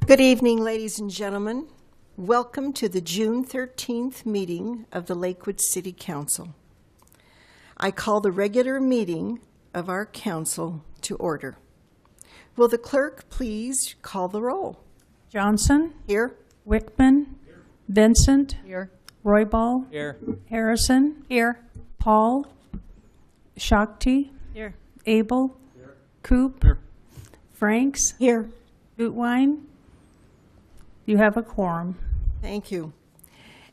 Good evening, ladies and gentlemen. Welcome to the June 13th meeting of the Lakewood City Council. I call the regular meeting of our council to order. Will the clerk please call the roll? Johnson. Here. Wickman. Here. Vincent. Here. Roybal. Here. Harrison. Here. Paul. Shakti. Here. Abel. Here. Coop. Here. Franks. Here. Gutwein. You have a quorum. Thank you.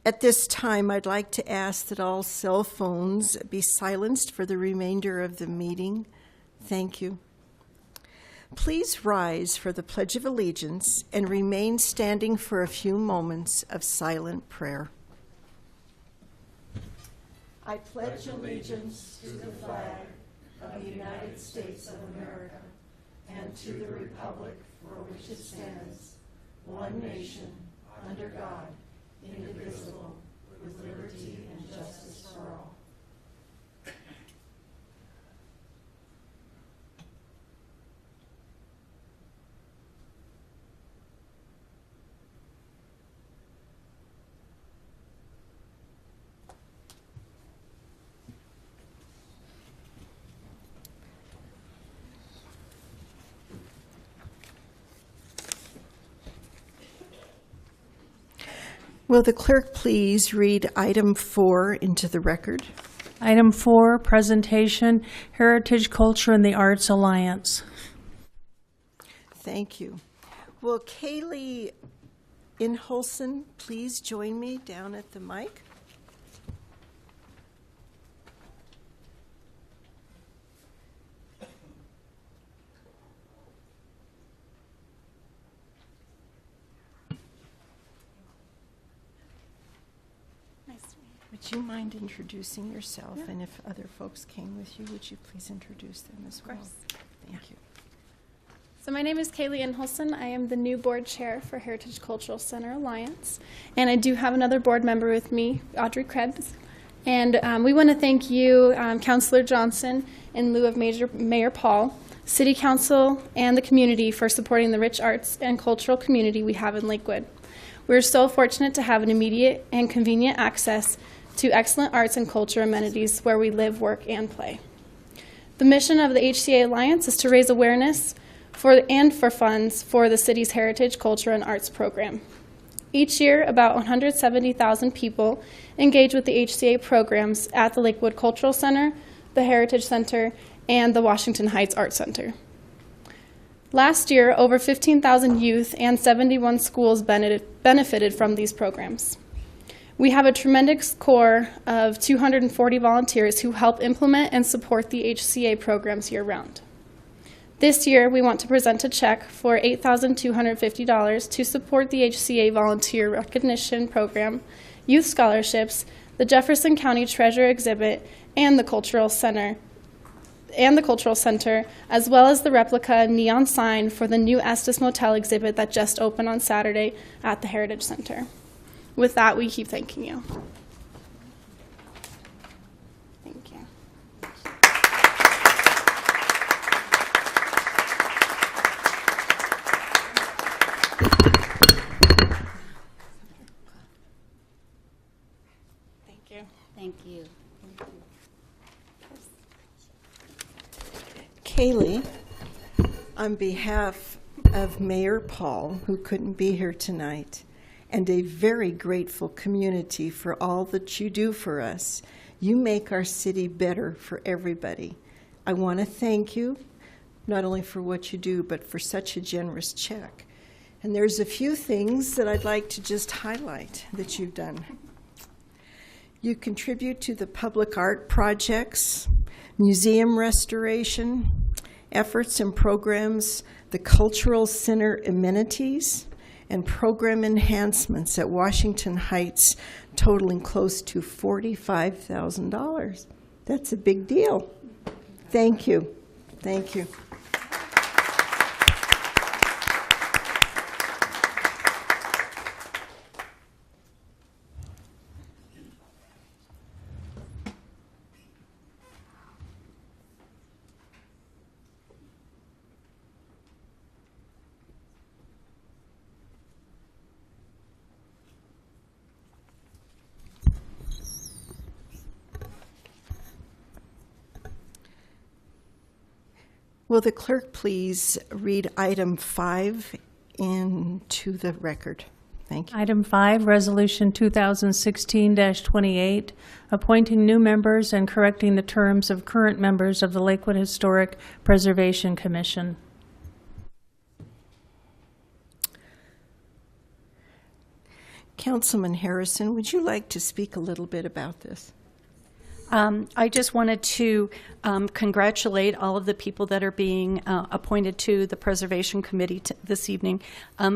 At this time, I'd like to ask that all cell phones be silenced for the remainder of the meeting. Thank you. Please rise for the Pledge of Allegiance and remain standing for a few moments of silent prayer. I pledge allegiance to the flag of the United States of America and to the republic for which it stands, one nation, under God, indivisible, with liberty and justice for all. Will the clerk please read item 4 into the record? Item 4, presentation, Heritage, Culture, and the Arts Alliance. Thank you. Will Kaylee Inholson please join me down at the mic? Would you mind introducing yourself? Yeah. And if other folks came with you, would you please introduce them as well? Of course. Thank you. So my name is Kaylee Inholson. I am the new board chair for Heritage Cultural Center Alliance. And I do have another board member with me, Audrey Krebs. And we want to thank you, Councilor Johnson, in lieu of Mayor Paul, City Council, and the community for supporting the rich arts and cultural community we have in Lakewood. We're so fortunate to have an immediate and convenient access to excellent arts and culture amenities where we live, work, and play. The mission of the HCA Alliance is to raise awareness for funds for the city's Heritage, Culture, and Arts program. Each year, about 170,000 people engage with the HCA programs at the Lakewood Cultural Center, the Heritage Center, and the Washington Heights Art Center. Last year, over 15,000 youth and 71 schools benefited from these programs. We have a tremendous core of 240 volunteers who help implement and support the HCA programs year-round. This year, we want to present a check for $8,250 to support the HCA Volunteer Recognition Program, youth scholarships, the Jefferson County Treasure Exhibit, and the Cultural Center, as well as the replica neon sign for the new Estes Motel exhibit that just opened on Saturday at the Heritage Center. With that, we keep thanking you. Thank you. Thank you. Thank you. Kaylee, on behalf of Mayor Paul, who couldn't be here tonight, and a very grateful community for all that you do for us, you make our city better for everybody. I want to thank you, not only for what you do, but for such a generous check. And there's a few things that I'd like to just highlight that you've done. You contribute to the public art projects, museum restoration, efforts and programs, the Cultural Center amenities, and program enhancements at Washington Heights totaling close to $45,000. That's a big deal. Thank you. Thank you. Will the clerk please read item 5 into the record? Thank you. Item 5, Resolution 2016-28, appointing new members and correcting the terms of current members of the Lakewood Historic Preservation Commission. Councilman Harrison, would you like to speak a little bit about this? I just wanted to congratulate all of the people that are being appointed to the Preservation Committee this evening.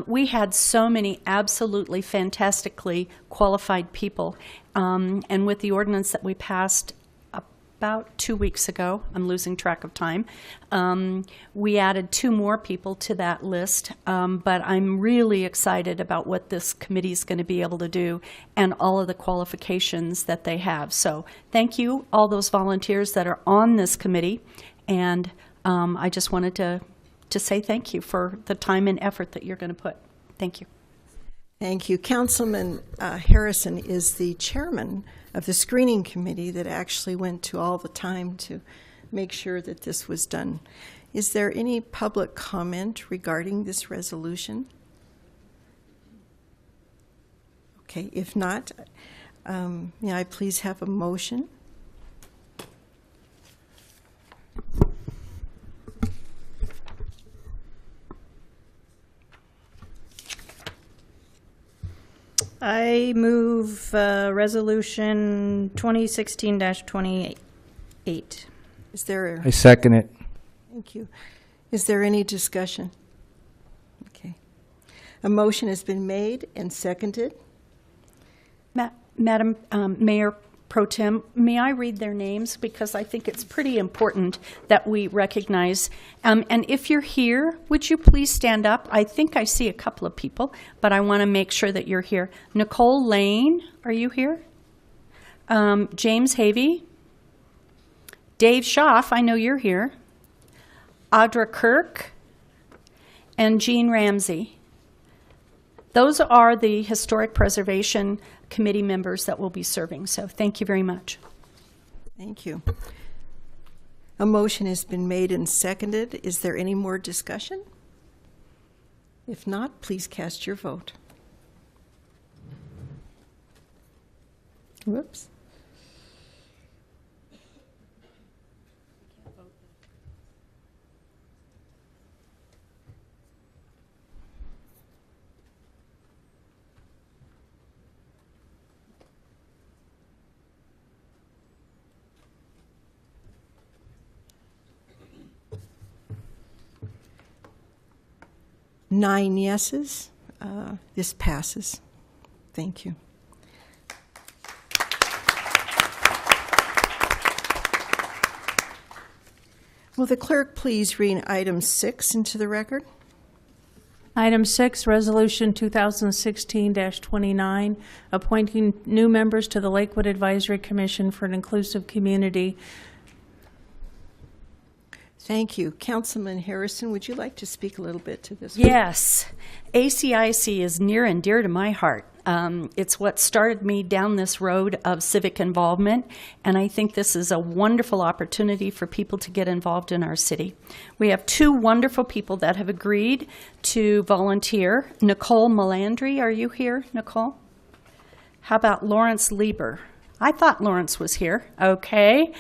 We had so many absolutely fantastically qualified people, and with the ordinance that we passed about 2 weeks ago, I'm losing track of time, we added 2 more people to that list, but I'm really excited about what this committee is going to be able to do and all of the qualifications that they have. So thank you, all those volunteers that are on this committee, and I just wanted to say thank you for the time and effort that you're going to put. Thank you. Thank you. Councilman Harrison is the chairman of the screening committee that actually went to all the time to make sure that this was done. Is there any public comment regarding this resolution? Okay, if not, may I please have a motion? I move Resolution 2016-28. Is there I second it. Thank you. Is there any discussion? Okay. A motion has been made and seconded. Madam Mayor Pro Tem, may I read their names? Because I think it's pretty important that we recognize. And if you're here, would you please stand up? I think I see a couple of people, but I want to make sure that you're here. Nicole Lane, are you here? James Havey. Dave Schaff, I know you're here. Audra Kirk. And Jean Ramsey. Those are the Historic Preservation Committee members that will be serving. So thank you very much. Thank you. A motion has been made and seconded. Is there any more discussion? If not, please cast your vote. Whoops. Nine yeses. This passes. Thank you. Will the clerk please read item 6 into the record? Item 6, Resolution 2016-29, appointing new members to the Lakewood Advisory Commission for an Inclusive Community. Thank you. Councilman Harrison, would you like to speak a little bit to this? Yes, ACIC is near and dear to my heart. It's what started me down this road of civic involvement, and I think this is a wonderful opportunity for people to get involved in our city. We have 2 wonderful people that have agreed to volunteer. Nicole Melandry, are you here, Nicole? How about Lawrence Lieber? I thought Lawrence was here. Okay.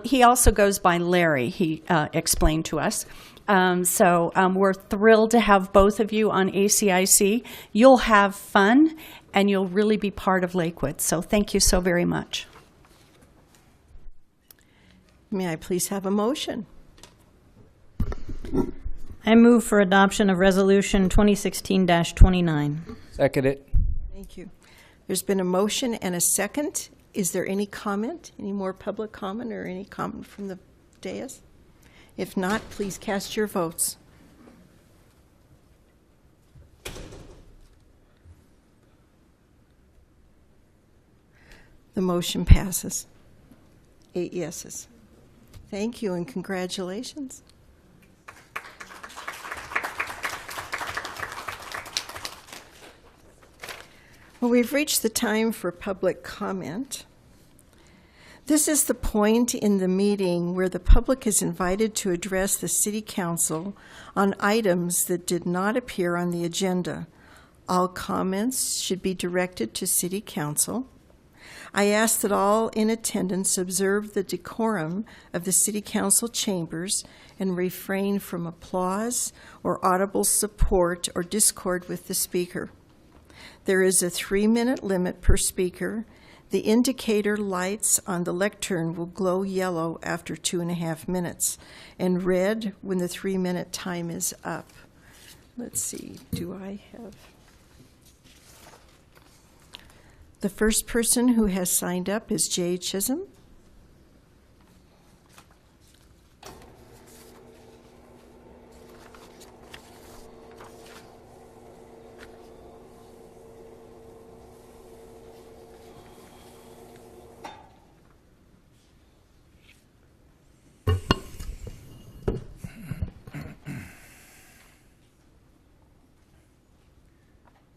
He also goes by Larry, he explained to us. So we're thrilled to have both of you on ACIC. You'll have fun, and you'll really be part of Lakewood. So thank you so very much. May I please have a motion? I move for adoption of Resolution 2016-29. Second it. Thank you. There's been a motion and a second. Is there any comment, any more public comment, or any comment from the dais? If not, please cast your votes. The motion passes. 8 yeses. Thank you and congratulations. Well, we've reached the time for public comment. This is the point in the meeting where the public is invited to address the City Council on items that did not appear on the agenda. All comments should be directed to City Council. I ask that all in attendance observe the decorum of the City Council chambers and refrain from applause or audible support or discord with the speaker. There is a 3-minute limit per speaker. The indicator lights on the lectern will glow yellow after 2.5 minutes and red when the 3-minute time is up. Let's see, do I have... The first person who has signed up is Jay Chisholm.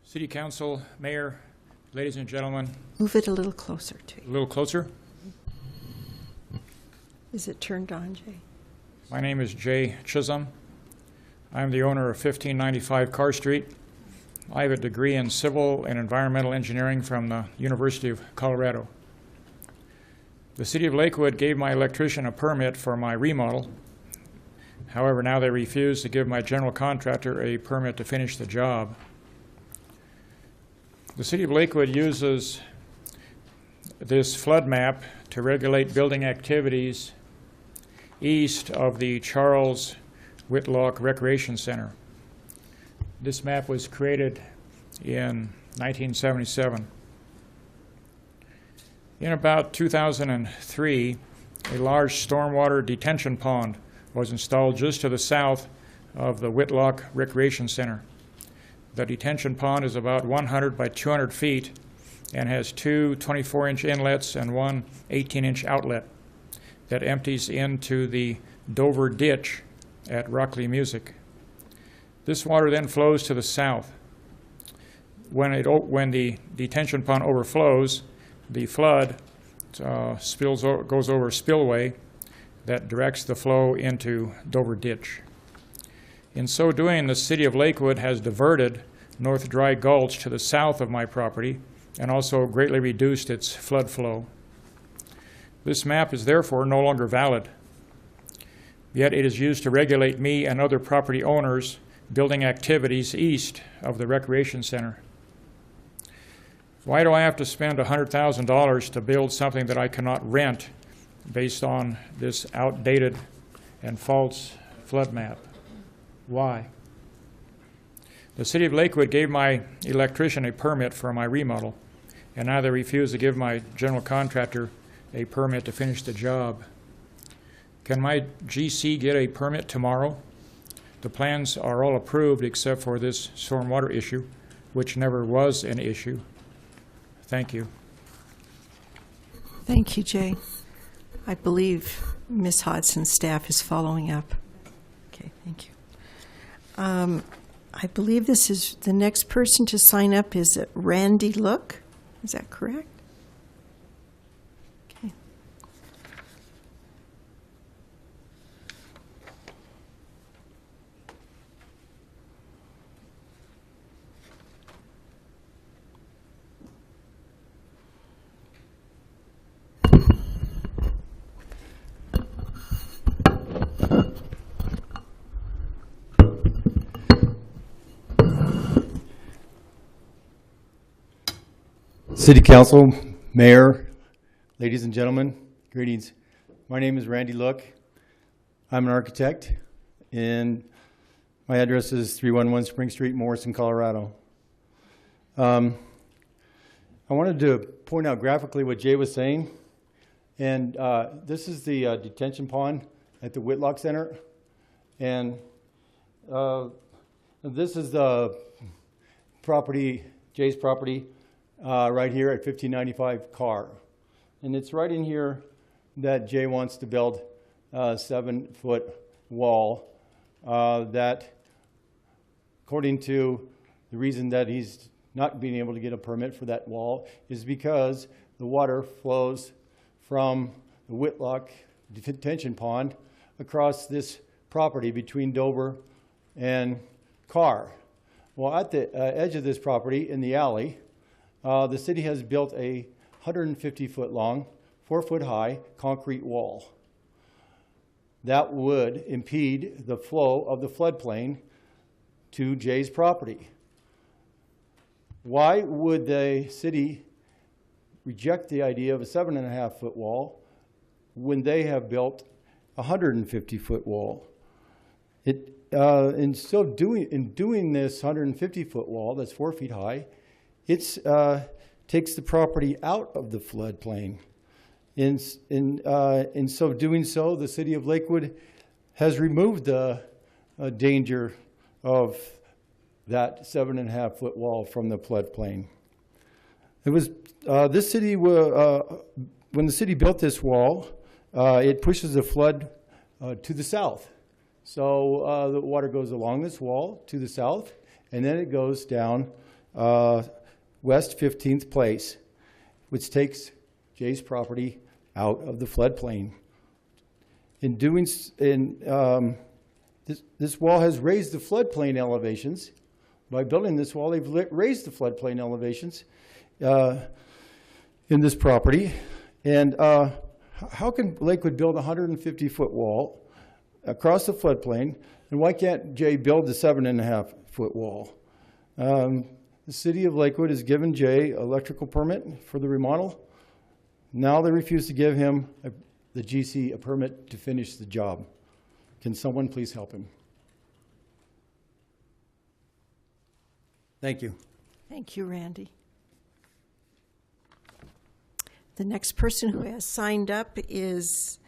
City Council, Mayor, ladies and gentlemen, Move it a little closer to a you. little closer. Is it turned on, Jay? My name is Jay Chisholm. I'm the owner of 1595 Carr Street. I have a degree in civil and environmental engineering from the University of Colorado. The City of Lakewood gave my electrician a permit for my remodel. However, now they refuse to give my general contractor a permit to finish the job. The City of Lakewood uses this flood map to regulate building activities east of the Charles Whitlock Recreation Center. This map was created in 1977. In about 2003, a large stormwater detention pond was installed just to the south of the Whitlock Recreation Center. The detention pond is about 100 by 200 feet and has 2 24-inch inlets and 1 18-inch outlet that empties into the Dover Ditch at Rockley Music. This water then flows to the south. When the detention pond overflows, the flood goes over a spillway that directs the flow into Dover Ditch. In so doing, the City of Lakewood has diverted North Dry Gulch to the south of my property and also greatly reduced its flood flow. This map is therefore no longer valid, yet it is used to regulate me and other property owners building activities east of the recreation center. Why do I have to spend $100,000 to build something that I cannot rent based on this outdated and false flood map? Why? The City of Lakewood gave my electrician a permit for my remodel, and now they refuse to give my general contractor a permit to finish the job. Can my GC get a permit tomorrow? The plans are all approved except for this stormwater issue, which never was an issue. Thank you. Thank you, Jay. I believe Ms. Hodson's staff is following up. Okay, thank you. I believe this is the next person to sign up is Randy Look. Is that correct? Okay. City Council, Mayor, ladies and gentlemen, greetings. My name is Randy Look. I'm an architect, and my address is 311 Spring Street, Morrison, Colorado. I wanted to point out graphically what Jay was saying, and this is the detention pond at the Whitlock Center, and this is the property, Jay's property, right here at 1595 Carr. And it's right in here that Jay wants to build a 7-foot wall that, according to the reason that he's not being able to get a permit for that wall, is because the water flows from the Whitlock detention pond across this property between Dover and Carr. Well, at the edge of this property in the alley, the city has built a 150-foot long, 4-foot high concrete wall that would impede the flow of the floodplain to Jay's property. Why would the city reject the idea of a 7.5-foot wall when they have built a 150-foot wall? In doing this 150-foot wall that's 4 feet high, it takes the property out of the floodplain. In so doing so, the city of Lakewood has removed the danger of that 7.5-foot wall from the floodplain. It was this city when the city built this wall, it pushes the flood to the south. So the water goes along this wall to the south, and then it goes down West 15th Place, which takes Jay's property out of the floodplain. This wall has raised the floodplain elevations. By building this wall, they've raised the floodplain elevations in this property. And how can Lakewood build a 150-foot wall across the floodplain, and why can't Jay build the 7.5-foot wall? The city of Lakewood has given Jay an electrical permit for the remodel. Now they refuse to give him, the GC, a permit to finish the job. Can someone please help him? Thank you. Thank you, Randy. The next person who has signed up is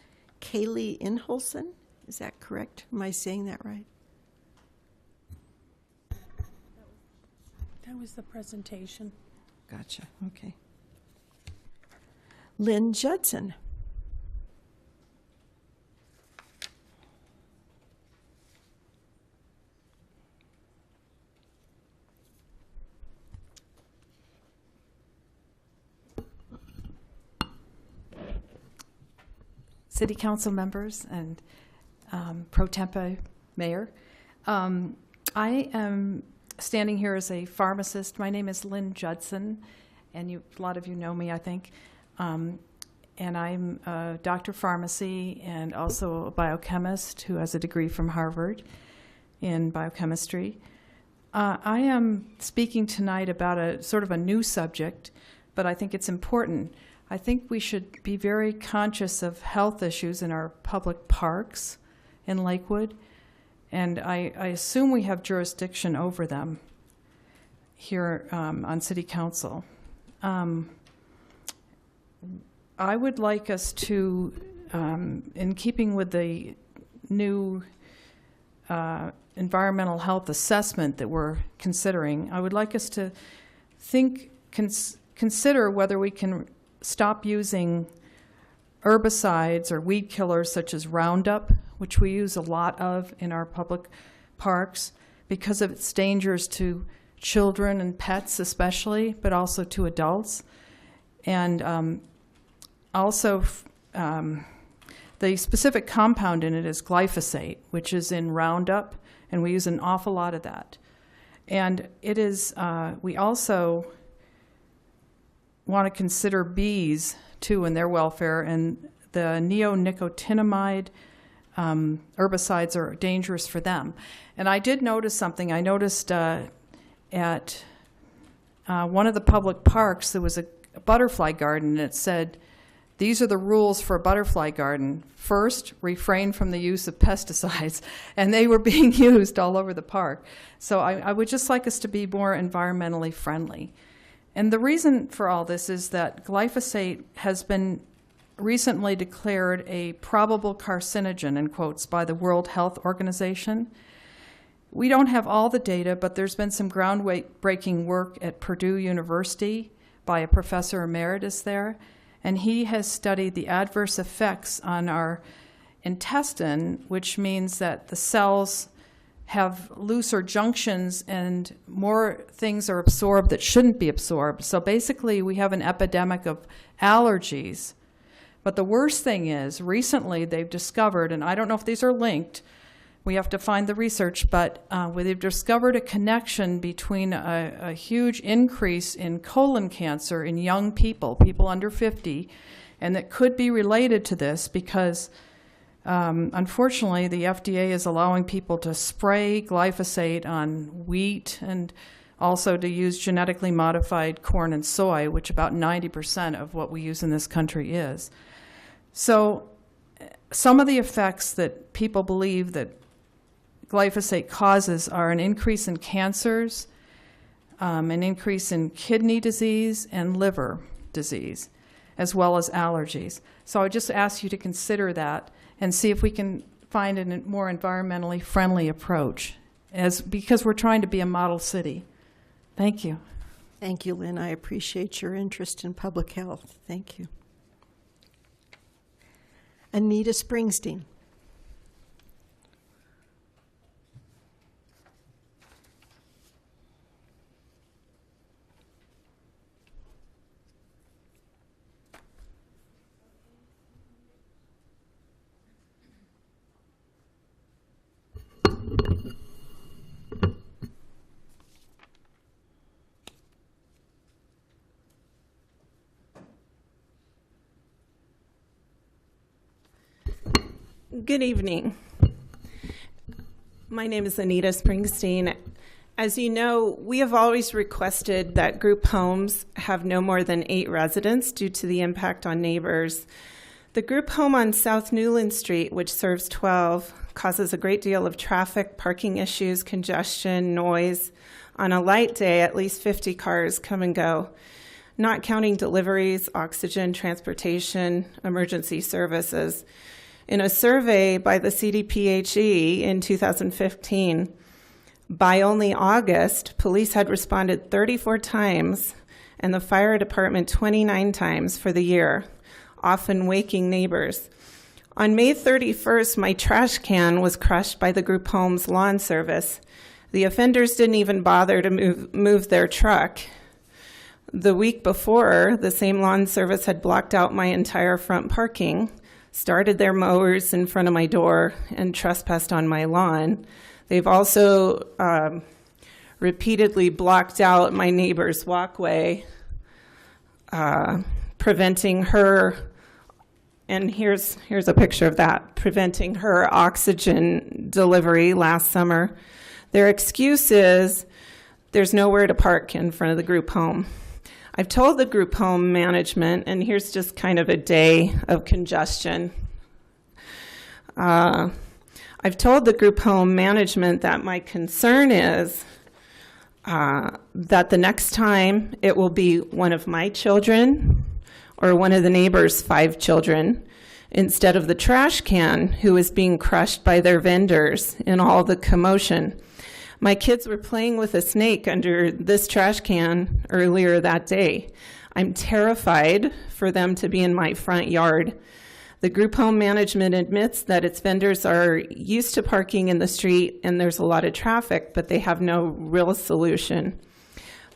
Kaylee Inholson. Is that correct? Am I saying that right? That was the presentation. Gotcha. Okay. Lynn Judson. City Council members and Pro Tempore Mayor. I am standing here as a pharmacist. My name is Lynn Judson, and a lot of you know me, I think. And I'm a doctor of pharmacy and also a biochemist who has a degree from Harvard in biochemistry. I am speaking tonight about a sort of a new subject, but I think it's important. I think we should be very conscious of health issues in our public parks in Lakewood, and I assume we have jurisdiction over them here on City Council. I would like us to, in keeping with the new environmental health assessment that we're considering, I would like us to consider whether we can stop using herbicides or weed killers such as Roundup, which we use a lot of in our public parks because of its dangers to children and pets especially, but also to adults. And also the specific compound in it is glyphosate, which is in Roundup, and we use an awful lot of that. And it is, we also want to consider bees too and their welfare, and the neonicotinoid herbicides are dangerous for them. And I did notice something. I noticed at one of the public parks there was a butterfly garden, and it said, these are the rules for a butterfly garden. First, refrain from the use of pesticides, and they were being used all over the park. So I would just like us to be more environmentally friendly. And the reason for all this is that glyphosate has been recently declared a probable carcinogen, in quotes, by the World Health Organization. We don't have all the data, but there's been some groundbreaking work at Purdue University by a professor emeritus there, and he has studied the adverse effects on our intestine, which means that the cells have looser junctions and more things are absorbed that shouldn't be absorbed. So basically we have an epidemic of allergies. But the worst thing is, recently they've discovered, and I don't know if these are linked, we have to find the research, but where they've discovered a connection between a huge increase in colon cancer in young people, people under 50, and that could be related to this because unfortunately the FDA is allowing people to spray glyphosate on wheat and also to use genetically modified corn and soy, which about 90% of what we use in this country is. So some of the effects that people believe that glyphosate causes are an increase in cancers, an increase in kidney disease and liver disease, as well as allergies. So I just ask you to consider that and see if we can find a more environmentally friendly approach, because we're trying to be a model city. Thank you. Thank you, Lynn. I appreciate your interest in public health. Thank you. Anita Springsteen. Good evening. My name is Anita Springsteen. As you know, we have always requested that group homes have no more than 8 residents due to the impact on neighbors. The group home on South Newland Street, which serves 12, causes a great deal of traffic, parking issues, congestion, noise. On a light day, at least 50 cars come and go, not counting deliveries, oxygen, transportation, emergency services. In a survey by the CDPHE in 2015, by only August, police had responded 34 times and the fire department 29 times for the year, often waking neighbors. On May 31st, my trash can was crushed by the group home's lawn service. The offenders didn't even bother to move their truck. The week before, the same lawn service had blocked out my entire front parking, started their mowers in front of my door, and trespassed on my lawn. They've also repeatedly blocked out my neighbor's walkway, preventing her, and here's a picture of that, preventing her oxygen delivery last summer. Their excuse is there's nowhere to park in front of the group home. I've told the group home management, and here's just kind of a day of congestion. I've told the group home management that my concern is that the next time it will be one of my children or one of the neighbors' 5 children instead of the trash can who is being crushed by their vendors in all the commotion. My kids were playing with a snake under this trash can earlier that day. I'm terrified for them to be in my front yard. The group home management admits that its vendors are used to parking in the street and there's a lot of traffic, but they have no real solution.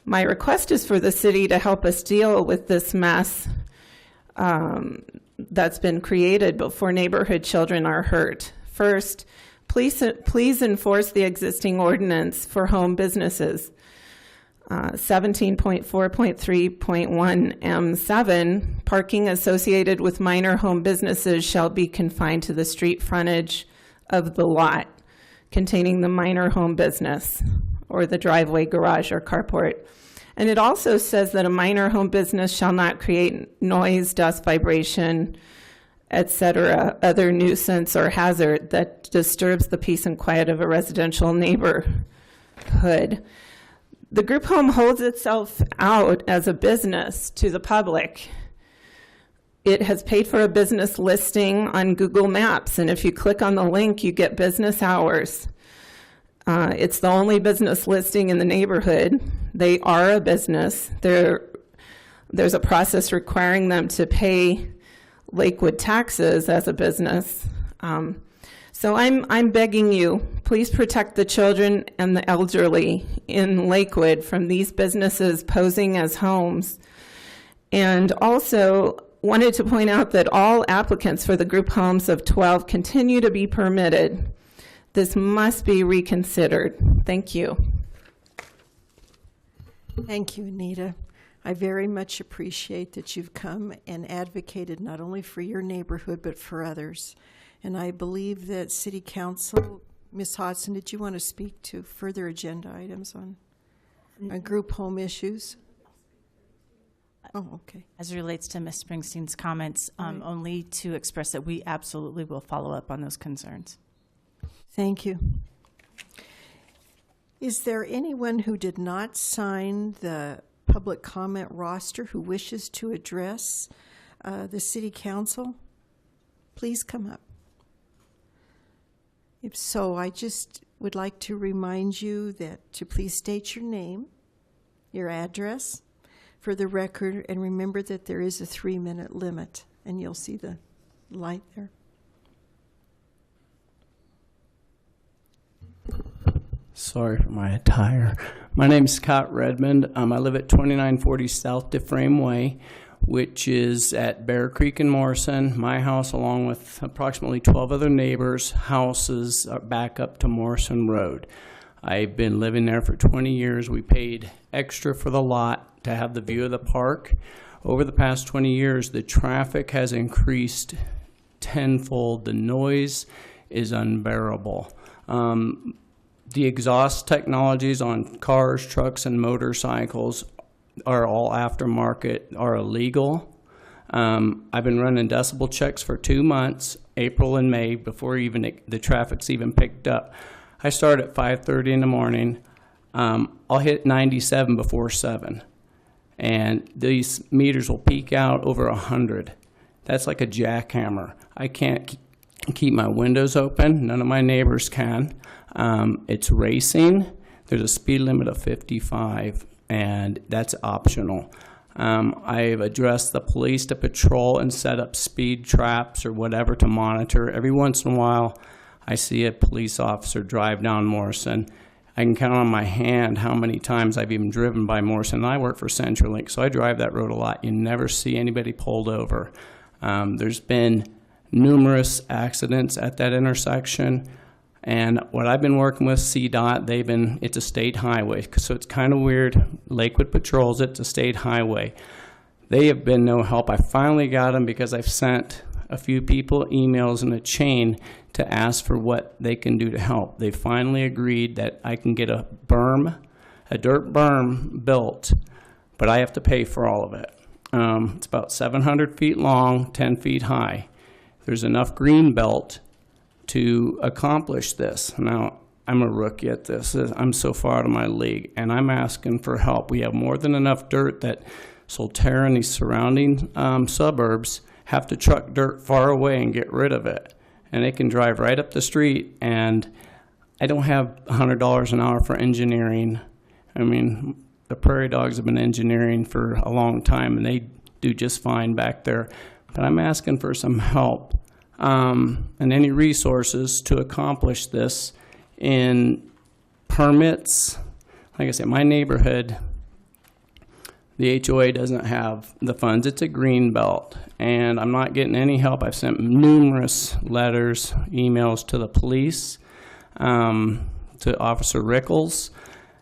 My request is for the city to help us deal with this mess that's been created before neighborhood children are hurt. First, please enforce the existing ordinance for home businesses. 17.4.3.1 M7, parking associated with minor home businesses shall be confined to the street frontage of the lot containing the minor home business or the driveway, garage, or carport. And it also says that a minor home business shall not create noise, dust, vibration, etc., other nuisance or hazard that disturbs the peace and quiet of a residential neighborhood. The group home holds itself out as a business to the public. It has paid for a business listing on Google Maps, and if you click on the link, you get business hours. It's the only business listing in the neighborhood. They are a business. There's a process requiring them to pay Lakewood taxes as a business. So I'm begging you, please protect the children and the elderly in Lakewood from these businesses posing as homes. And also, wanted to point out that all applicants for the group homes of 12 continue to be permitted. This must be reconsidered. Thank you. Thank you, Anita. I very much appreciate that you've come and advocated not only for your neighborhood, but for others. And I believe that City Council, Ms. Hodson, did you want to speak to further agenda items on group home issues? Oh, okay. As it relates to Ms. Springsteen's comments, only to express that we absolutely will follow up on those concerns. Thank you. Is there anyone who did not sign the public comment roster who wishes to address the City Council? Please come up. If so, I just would like to remind you that to please state your name, your address for the record, and remember that there is a 3-minute limit, and you'll see the light there. Sorry for my attire. My name is Scott Redmond. I live at 2940 South DeFrame Way, which is at Bear Creek and Morrison. My house, along with approximately 12 other neighbors' houses, are back up to Morrison Road. I've been living there for 20 years. We paid extra for the lot to have the view of the park. Over the past 20 years, the traffic has increased tenfold. The noise is unbearable. The exhaust technologies on cars, trucks, and motorcycles are all aftermarket, are illegal. I've been running decibel checks for 2 months, April and May, before even the traffic's even picked up. I start at 5:30 in the morning. I'll hit 97 before 7. And these meters will peak out over 100. That's like a jackhammer. I can't keep my windows open. None of my neighbors can. It's racing. There's a speed limit of 55, and that's optional. I've addressed the police to patrol and set up speed traps or whatever to monitor. Every once in a while, I see a police officer drive down Morrison. I can count on my hand how many times I've even driven by Morrison. I work for CenturyLink, so I drive that road a lot. You never see anybody pulled over. There's been numerous accidents at that intersection. And what I've been working with CDOT, it's a state highway, so it's kind of weird. Lakewood patrols it, it's a state highway. They have been no help. I finally got them because I've sent a few people emails in a chain to ask for what they can do to help. They finally agreed that I can get a dirt berm built, but I have to pay for all of it. It's about 700 feet long, 10 feet high. There's enough green belt to accomplish this. Now, I'm a rookie at this. I'm so far out of my league, and I'm asking for help. We have more than enough dirt that Solterra and these surrounding suburbs have to truck dirt far away and get rid of it. And they can drive right up the street, and I don't have $100 an hour for engineering. I mean, the Prairie Dogs have been engineering for a long time, and they do just fine back there. But I'm asking for some help and any resources to accomplish this in permits. Like I said, my neighborhood, the HOA doesn't have the funds. It's a green belt, and I'm not getting any help. I've sent numerous letters, emails to the police, to Officer Rickles.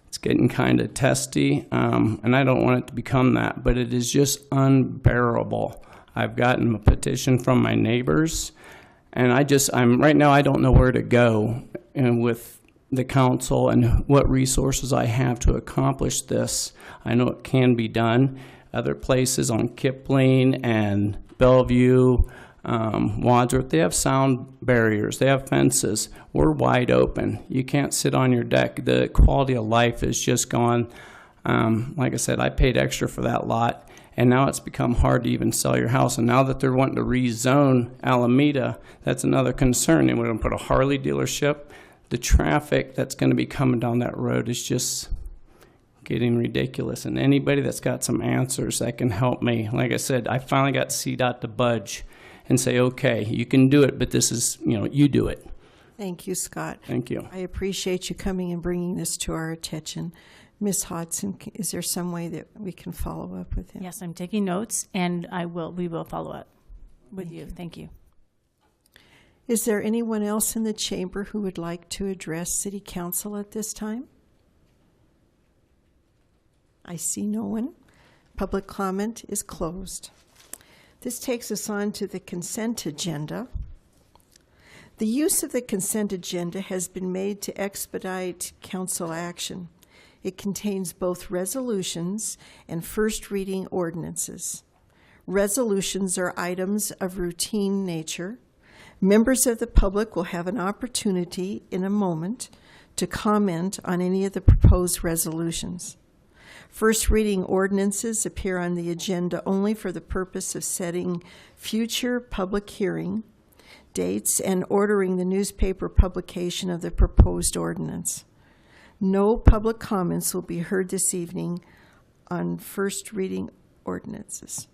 It's getting kind of testy, and I don't want it to become that, but it is just unbearable. I've gotten a petition from my neighbors, and right now I don't know where to go with the council and what resources I have to accomplish this. I know it can be done. Other places on Kipling and Bellevue, Wadsworth, they have sound barriers, they have fences. We're wide open. You can't sit on your deck. The quality of life is just gone. Like I said, I paid extra for that lot, and now it's become hard to even sell your house. And now that they're wanting to rezone Alameda, that's another concern. They want to put a Harley dealership. The traffic that's going to be coming down that road is just getting ridiculous. And anybody that's got some answers that can help me, like I said, I finally got CDOT to budge and say, okay, you can do it, but this is, you do it. Thank you, Scott. Thank you. I appreciate you coming and bringing this to our attention. Ms. Hodson, is there some way that we can follow up with him? Yes, I'm taking notes, and we will follow up with you. Thank you. Is there anyone else in the chamber who would like to address City Council at this time? I see no one. Public comment is closed. This takes us on to the consent agenda. The use of the consent agenda has been made to expedite council action. It contains both resolutions and first reading ordinances. Resolutions are items of routine nature. Members of the public will have an opportunity in a moment to comment on any of the proposed resolutions. First reading ordinances appear on the agenda only for the purpose of setting future public hearing dates and ordering the newspaper publication of the proposed ordinance. No public comments will be heard this evening on first reading ordinances.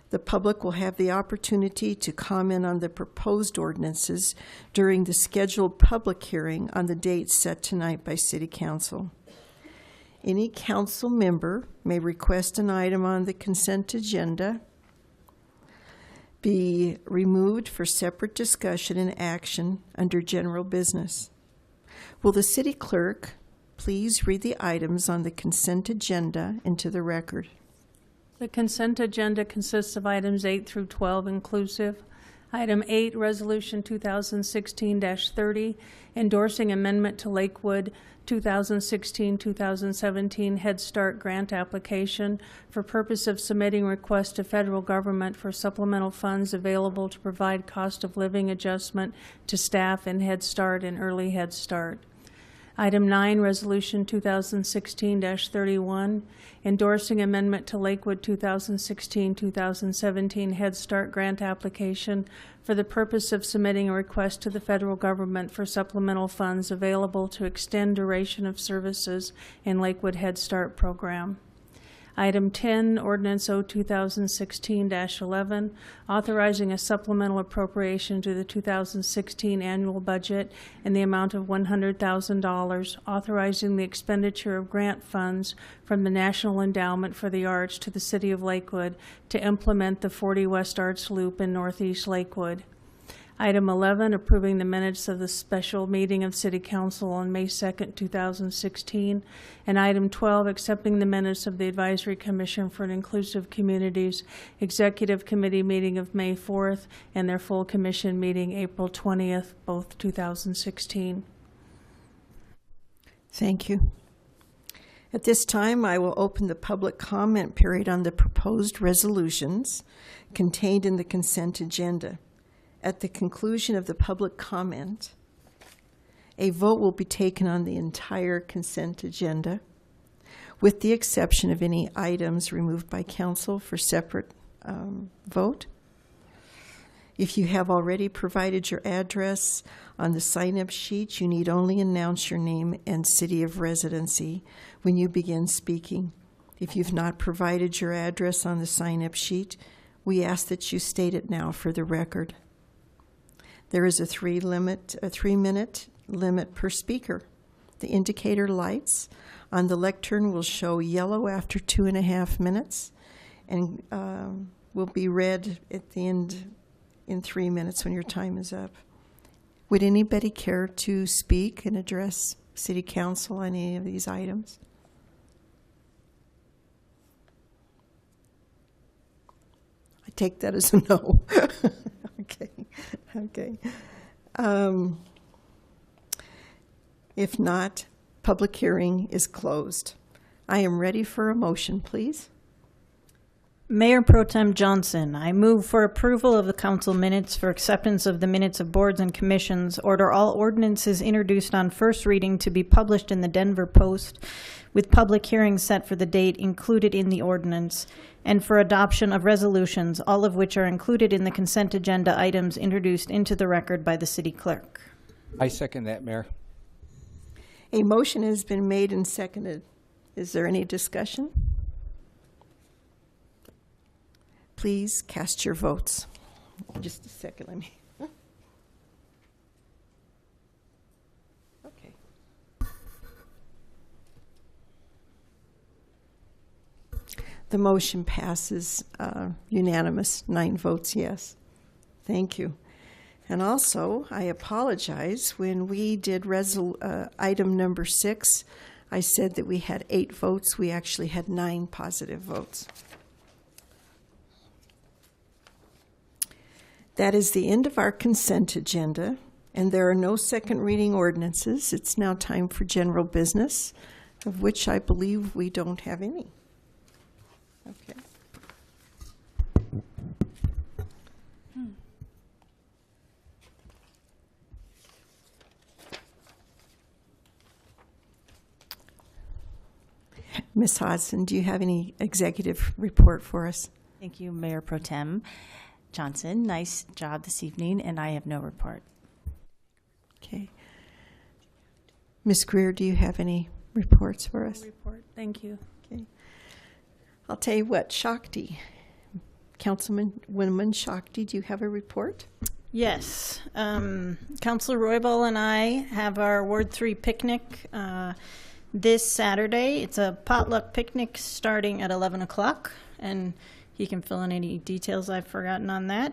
The public will have the opportunity to comment on the proposed ordinances during the scheduled public hearing on the date set tonight by City Council. Any council member may request an item on the consent agenda be removed for separate discussion and action under general business. Will the city clerk please read the items on the consent agenda into the record? The consent agenda consists of items 8 through 12 inclusive. Item 8, Resolution 2016-30, endorsing amendment to Lakewood 2016-2017 Head Start grant application for purpose of submitting request to federal government for supplemental funds available to provide cost of living adjustment to staff in Head Start and Early Head Start. Item 9, Resolution 2016-31, endorsing amendment to Lakewood 2016-2017 Head Start grant application for the purpose of submitting a request to the federal government for supplemental funds available to extend duration of services in Lakewood Head Start program. Item 10, Ordinance O 2016-11, authorizing a supplemental appropriation to the 2016 annual budget in the amount of $100,000, authorizing the expenditure of grant funds from the National Endowment for the Arts to the City of Lakewood to implement the 40 West Arts Loop in Northeast Lakewood. Item 11, approving the minutes of the special meeting of City Council on May 2nd, 2016. And item 12, accepting the minutes of the Advisory Commission for an Inclusive Communities Executive Committee meeting of May 4th and their full commission meeting April 20th, both 2016. Thank you. At this time, I will open the public comment period on the proposed resolutions contained in the consent agenda. At the conclusion of the public comment, a vote will be taken on the entire consent agenda, with the exception of any items removed by council for separate vote. If you have already provided your address on the sign-up sheet, you need only announce your name and city of residency when you begin speaking. If you've not provided your address on the sign-up sheet, we ask that you state it now for the record. There is a 3-minute limit per speaker. The indicator lights on the lectern will show yellow after 2.5 minutes and will be red at the end in 3 minutes when your time is up. Would anybody care to speak and address City Council on any of these items? I take that as a no. Okay. If not, public hearing is closed. I am ready for a motion, please. Mayor Pro Tem Johnson, I move for approval of the council minutes for acceptance of the minutes of boards and commissions, order all ordinances introduced on first reading to be published in the Denver Post with public hearings set for the date included in the ordinance, and for adoption of resolutions, all of which are included in the consent agenda items introduced into the record by the city clerk. I second that, Mayor. A motion has been made and seconded. Is there any discussion? Please cast your votes. Just a second, let me. Okay. The motion passes unanimous, 9 votes yes. Thank you. And also, I apologize, when we did item number 6, I said that we had 8 votes. We actually had 9 positive votes. That is the end of our consent agenda, and there are no second reading ordinances. It's now time for general business, of which I believe we don't have any. Okay. Ms. Hodson, do you have any executive report for us? Thank you, Mayor Pro Tem Johnson. Nice job this evening, and I have no report. Okay. Ms. Greer, do you have any reports for us? Report. Thank you. Okay. I'll tell you what, Shakti, Councilwoman Shakti, do you have a report? Yes. Councilor Roybal and I have our Ward 3 picnic this Saturday. It's a potluck picnic starting at 11 o'clock, and he can fill in any details I've forgotten on that.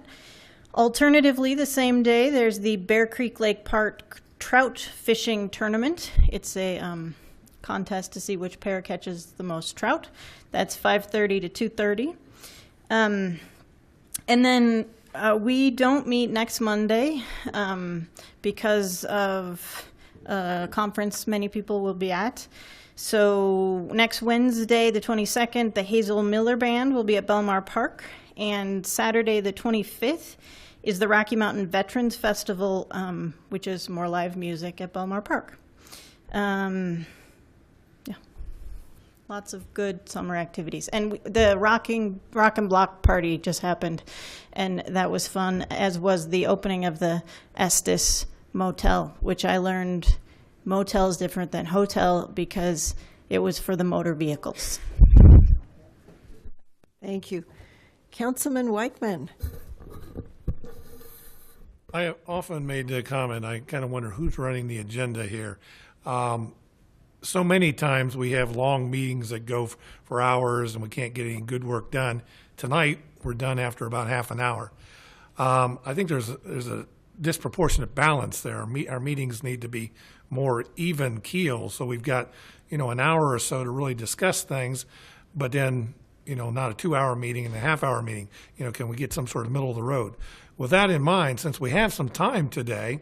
Alternatively, the same day, there's the Bear Creek Lake Park Trout Fishing Tournament. It's a contest to see which pair catches the most trout. That's 5:30 to 2:30. And then we don't meet next Monday because of a conference many people will be at. So next Wednesday, the 22nd, the Hazel Miller Band will be at Belmar Park. And Saturday, the 25th, is the Rocky Mountain Veterans Festival, which is more live music at Belmar Park. Lots of good summer activities. And the Rock and Block party just happened, and that was fun, as was the opening of the Estes Motel, which I learned motel is different than hotel because it was for the motor vehicles. Thank you. Councilman Weichman. I have often made the comment, I kind of wonder who's running the agenda here. So many times we have long meetings that go for hours and we can't get any good work done. Tonight, we're done after about half an hour. I think there's a disproportionate balance there. Our meetings need to be more even keel, so we've got, an hour or so to really discuss things, but then, not a 2-hour meeting and a half-hour meeting. Can we get some sort of middle of the road? With that in mind, since we have some time today,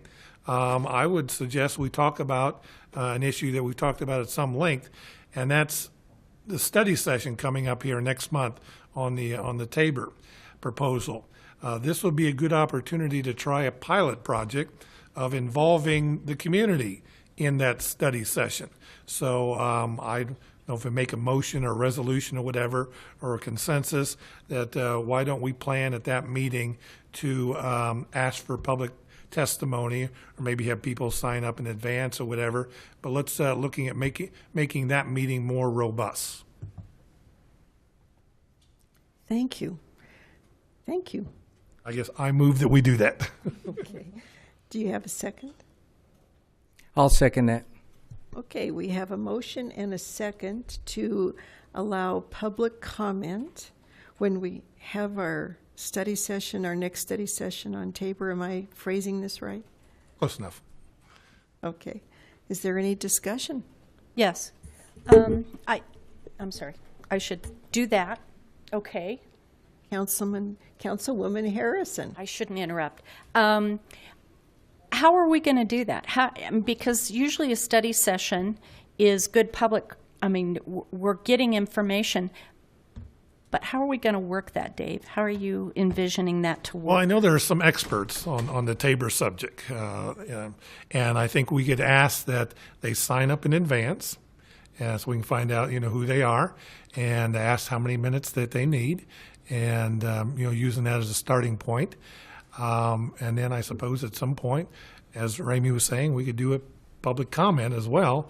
I would suggest we talk about an issue that we've talked about at some length, and that's the study session coming up here next month on the Tabor proposal. This would be a good opportunity to try a pilot project of involving the community in that study session. So I don't know if we make a motion or a resolution or whatever, or a consensus, that why don't we plan at that meeting to ask for public testimony, or maybe have people sign up in advance or whatever. But let's looking at making that meeting more robust. Thank you. Thank you. I guess I move that we do that. Okay. Do you have a second? I'll second that. Okay, we have a motion and a second to allow public comment when we have our study session, our next study session on Tabor. Am I phrasing this right? Close enough. Okay. Is there any discussion? Yes. I'm sorry. I should do that. Okay. Councilwoman Harrison. I shouldn't interrupt. How are we going to do that? Because usually a study session is good public, we're getting information, but how are we going to work that, Dave? How are you envisioning that to work? Well, I know there are some experts on the Tabor subject, and I think we could ask that they sign up in advance, so we can find out, who they are, and ask how many minutes that they need, and using that as a starting point. And then I suppose at some point, as Ramey was saying, we could do a public comment as well,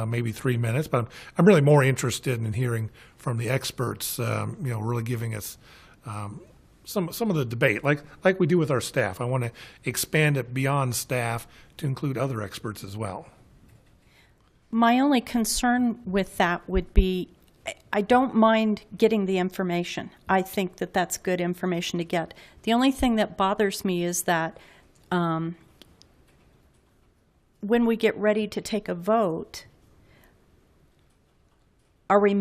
maybe 3 minutes. But I'm really more interested in hearing from the experts, really giving us some of the debate, like we do with our staff. I want to expand it beyond staff to include other experts as well. My only concern with that would be, I don't mind getting the information. I think that that's good information to get. The only thing that bothers me is that when we get ready to take a vote, are we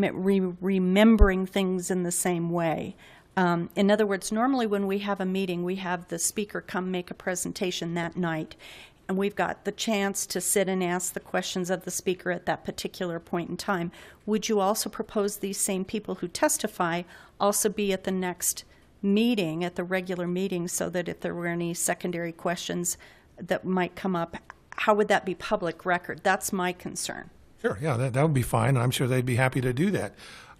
remembering things in the same way? In other words, normally when we have a meeting, we have the speaker come make a presentation that night, and we've got the chance to sit and ask the questions of the speaker at that particular point in time. Would you also propose these same people who testify also be at the next meeting, at the regular meeting, so that if there were any secondary questions that might come up, how would that be public record? That's my concern. Sure, yeah, that would be fine. I'm sure they'd be happy to do that.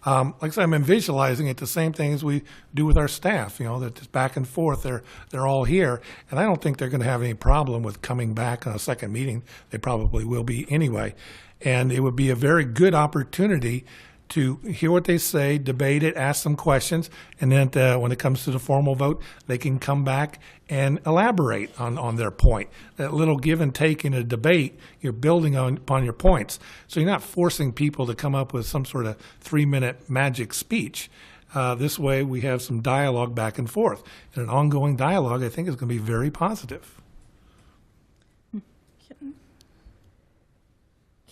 Like I said, I'm visualizing it the same thing as we do with our staff, that it's back and forth. They're all here, and I don't think they're going to have any problem with coming back on a second meeting. They probably will be anyway. And it would be a very good opportunity to hear what they say, debate it, ask some questions, and then when it comes to the formal vote, they can come back and elaborate on their point. That little give and take in a debate, you're building upon your points. So you're not forcing people to come up with some sort of 3-minute magic speech. This way we have some dialogue back and forth. And an ongoing dialogue, I think, is going to be very positive.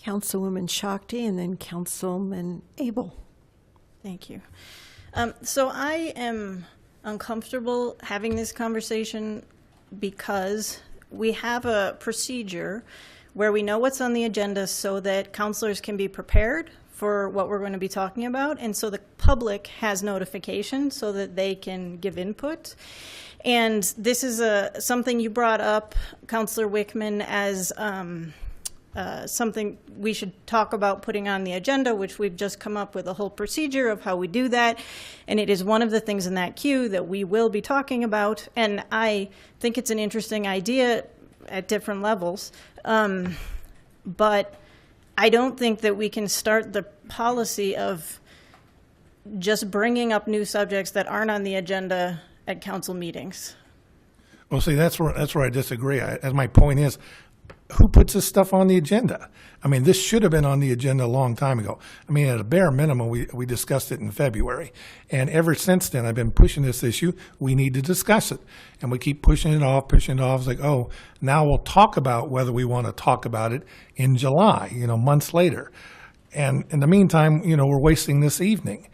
Councilwoman Shakti and then Councilman Abel. Thank you. So I am uncomfortable having this conversation because we have a procedure where we know what's on the agenda so that councilors can be prepared for what we're going to be talking about, and so the public has notification so that they can give input. And this is something you brought up, Councilor Wickman, as something we should talk about putting on the agenda, which we've just come up with a whole procedure of how we do that. And it is one of the things in that queue that we will be talking about. And I think it's an interesting idea at different levels. But I don't think that we can start the policy of just bringing up new subjects that aren't on the agenda at council meetings. Well, see, that's where I disagree. As my point is, who puts this stuff on the agenda? I mean, this should have been on the agenda a long time ago. I mean, at a bare minimum, we discussed it in February. And ever since then, I've been pushing this issue. We need to discuss it. And we keep pushing it off. It's like, oh, now we'll talk about whether we want to talk about it in July, months later. And in the meantime, we're wasting this evening.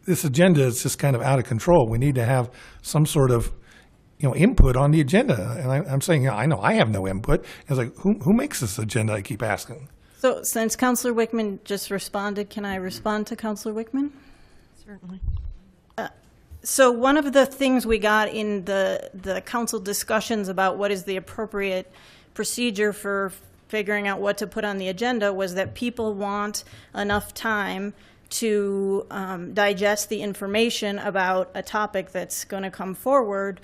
This agenda is just kind of out of control. We need to have some sort of input on the agenda. And I'm saying, I know I have no input. It's like, who makes this agenda? I keep asking. So since Councilor Wickman just responded, can I respond to Councilor Wickman? Certainly. So one of the things we got in the council discussions about what is the appropriate procedure for figuring out what to put on the agenda was that people want enough time to digest the information about a topic that's going to come forward.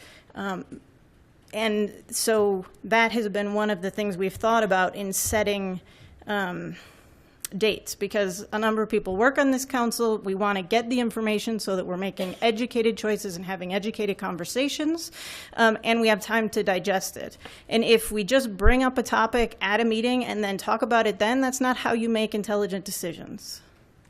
And so that has been one of the things we've thought about in setting dates, because a number of people work on this council. We want to get the information so that we're making educated choices and having educated conversations, and we have time to digest it. And if we just bring up a topic at a meeting and then talk about it then, that's not how you make intelligent decisions.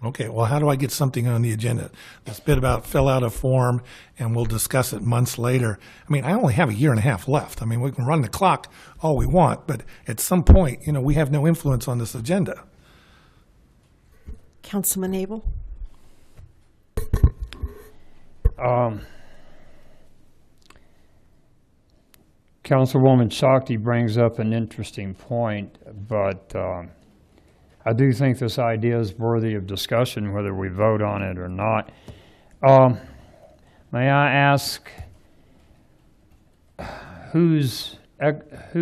Okay, well, how do I get something on the agenda? This bit about fill out a form and we'll discuss it months later. I mean, I only have a year and a half left. I mean, we can run the clock all we want, but at some point, we have no influence on this agenda. Councilman Abel? Councilwoman Shakti brings up an interesting point, but I do think this idea is worthy of discussion, whether we vote on it or not. May I ask, who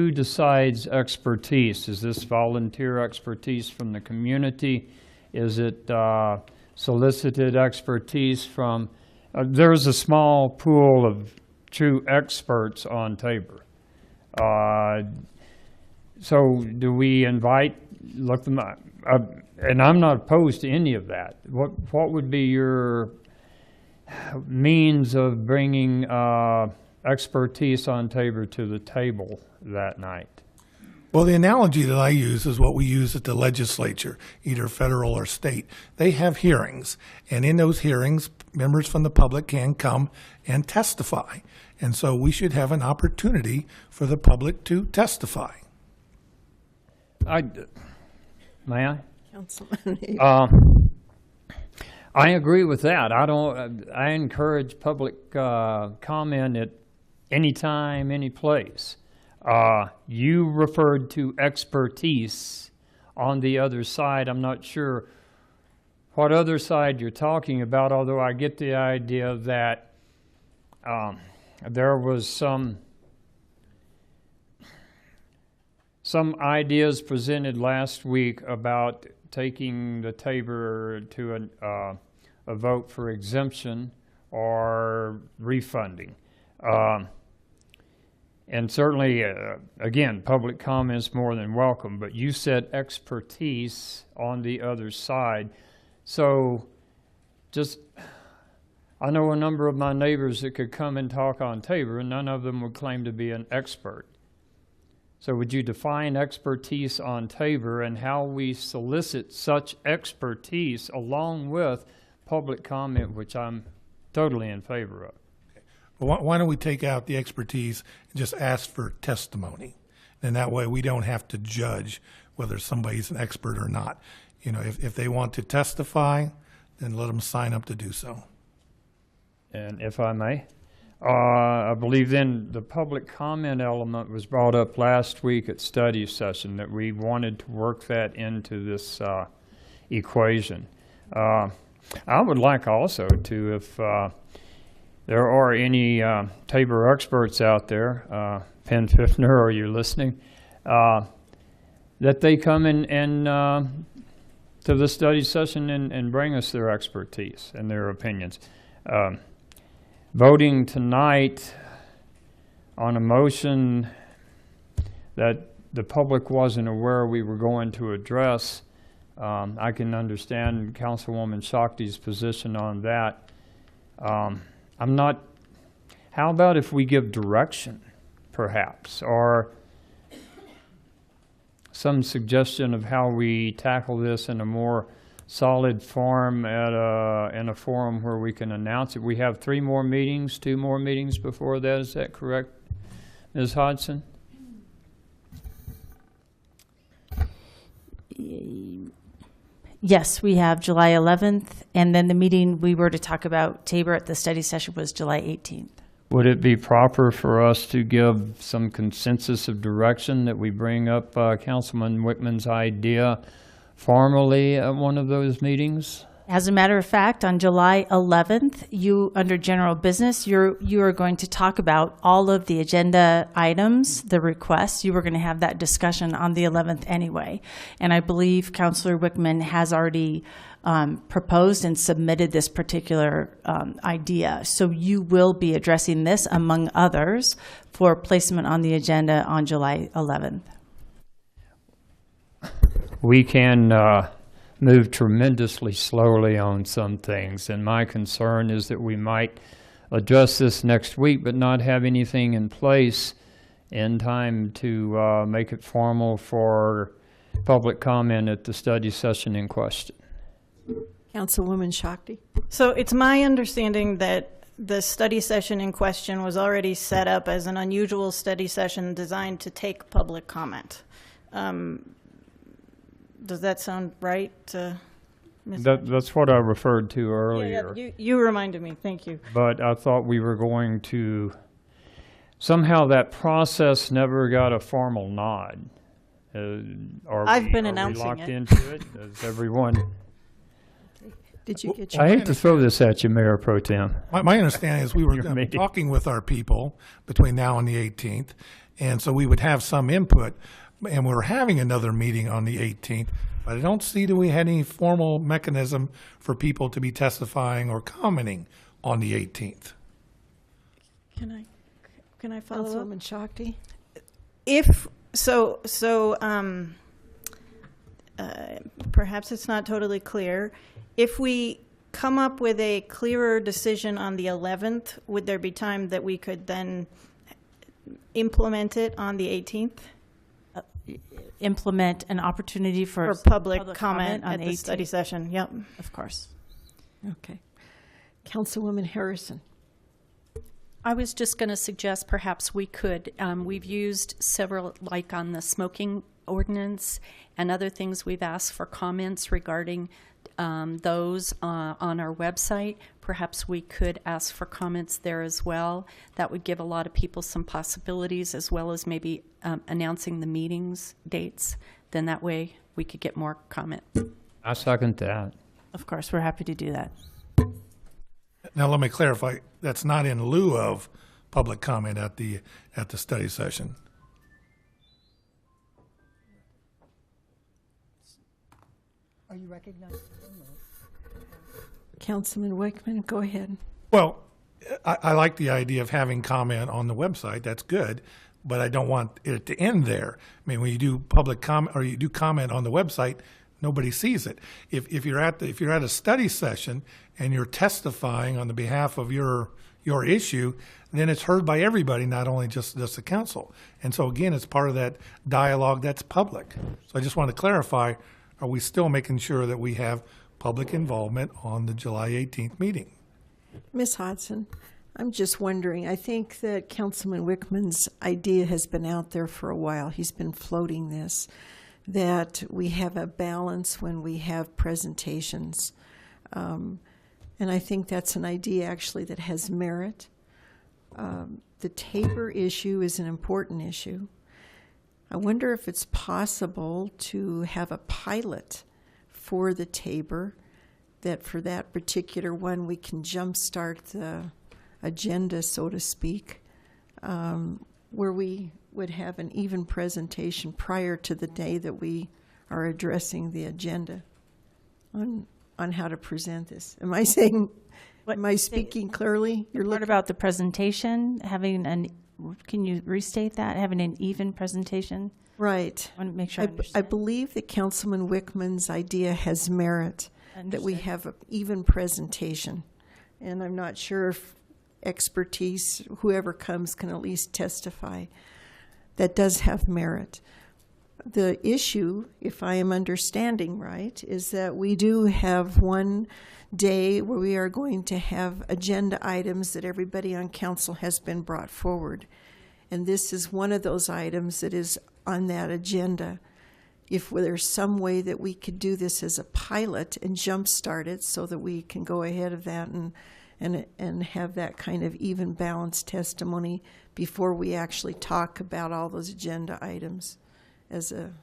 decides expertise? Is this volunteer expertise from the community? Is it solicited expertise from? There's a small pool of true experts on Tabor. So do we look them up? And I'm not opposed to any of that. What would be your means of bringing expertise on Tabor to the table that night? Well, the analogy that I use is what we use at the legislature, either federal or state. They have hearings, and in those hearings, members from the public can come and testify. And so we should have an opportunity for the public to testify. May I? Councilman. I agree with that. I encourage public comment at any time, any place. You referred to expertise on the other side. I'm not sure what other side you're talking about, although I get the idea that there was some ideas presented last week about taking the Tabor to a vote for exemption or refunding. And certainly, again, public comments more than welcome, but you said expertise on the other side. So I know a number of my neighbors that could come and talk on Tabor, and none of them would claim to be an expert. So would you define expertise on Tabor and how we solicit such expertise along with public comment, which I'm totally in favor of? Why don't we take out the expertise and just ask for testimony? And that way we don't have to judge whether somebody's an expert or not. You know, if they want to testify, then let them sign up to do so. And if I may, I believe then the public comment element was brought up last week at study session, that we wanted to work that into this equation. I would like also to, if there are any Tabor experts out there, Penn Fiffner, are you listening? That they come in to the study session and bring us their expertise and their opinions. Voting tonight on a motion that the public wasn't aware we were going to address, I can understand Councilwoman Shakti's position on that. I'm not, how about if we give direction, perhaps, or some suggestion of how we tackle this in a more solid form in a forum where we can announce it. We have 2 more meetings before that. Is that correct, Ms. Hodgson? Yes, we have July 11th, and then the meeting we were to talk about Tabor at the study session was July 18th. Would it be proper for us to give some consensus of direction that we bring up Councilman Wickman's idea formally at one of those meetings? As a matter of fact, on July 11th, you, under general business, you are going to talk about all of the agenda items, the requests. You were going to have that discussion on the 11th anyway. And I believe Councilor Wickman has already proposed and submitted this particular idea. So you will be addressing this, among others, for placement on the agenda on July 11th. We can move tremendously slowly on some things, and my concern is that we might address this next week but not have anything in place in time to make it formal for public comment at the study session in question. Councilwoman Shakti. So it's my understanding that the study session in question was already set up as an unusual study session designed to take public comment. Does that sound right? That's what I referred to earlier. Yeah, you reminded me. Thank you. But I thought we were going to, somehow that process never got a formal nod. I've been announcing locked it. into it? Does everyone? Did you get your I hate to throw this at you, Mayor Pro Tem. My understanding is we were talking with our people between now and the 18th, and so we would have some input, and we were having another meeting on the 18th, but I don't see that we had any formal mechanism for people to be testifying or commenting on the 18th. Can I follow up? Councilwoman Shakti. If so, perhaps it's not totally clear. If we come up with a clearer decision on the 11th, would there be time that we could then implement it on the 18th? implement an opportunity for public comment on at the study 18th. session. Yep. Of course. Okay. Councilwoman Harrison. I was just going to suggest perhaps we could, we've used several, like on the smoking ordinance and other things, we've asked for comments regarding those on our website. Perhaps we could ask for comments there as well. That would give a lot of people some possibilities, as well as maybe announcing the meetings dates. Then that way we could get more comment. I second that. Of course, we're happy to do that. Now, let me clarify, that's not in lieu of public comment at the study session. Are you recognized? Councilman Wickman, go ahead. Well, I like the idea of having comment on the website. That's good, but I don't want it to end there. I mean, when you do public comment or you do comment on the website, nobody sees it. If you're at a study session and you're testifying on the behalf of your issue, then it's heard by everybody, not only just the council. And so again, it's part of that dialogue that's public. So I just want to clarify: are we still making sure that we have public involvement on the July 18th meeting? Ms. Hodson, I'm just wondering, I think that Councilman Wickman's idea has been out there for a while. He's been floating this, that we have a balance when we have presentations. And I think that's an idea actually that has merit. The Tabor issue is an important issue. I wonder if it's possible to have a pilot for the Tabor, that for that particular one we can jumpstart the agenda, so to speak, where we would have an even presentation prior to the day that we are addressing the agenda on how to present this. Am I saying, am I speaking clearly? You're looking about the presentation, can you restate that? Having an even presentation? Right. I want to make sure I believe that Councilman Wickman's idea has merit, that we have an even presentation. And I'm not sure if expertise, whoever comes, can at least testify. That does have merit. The issue, if I am understanding right, is that we do have one day where we are going to have agenda items that everybody on council has been brought forward. And this is one of those items that is on that agenda. If there's some way that we could do this as a pilot and jumpstart it so that we can go ahead of that and have that kind of even balanced testimony before we actually talk about all those agenda items as a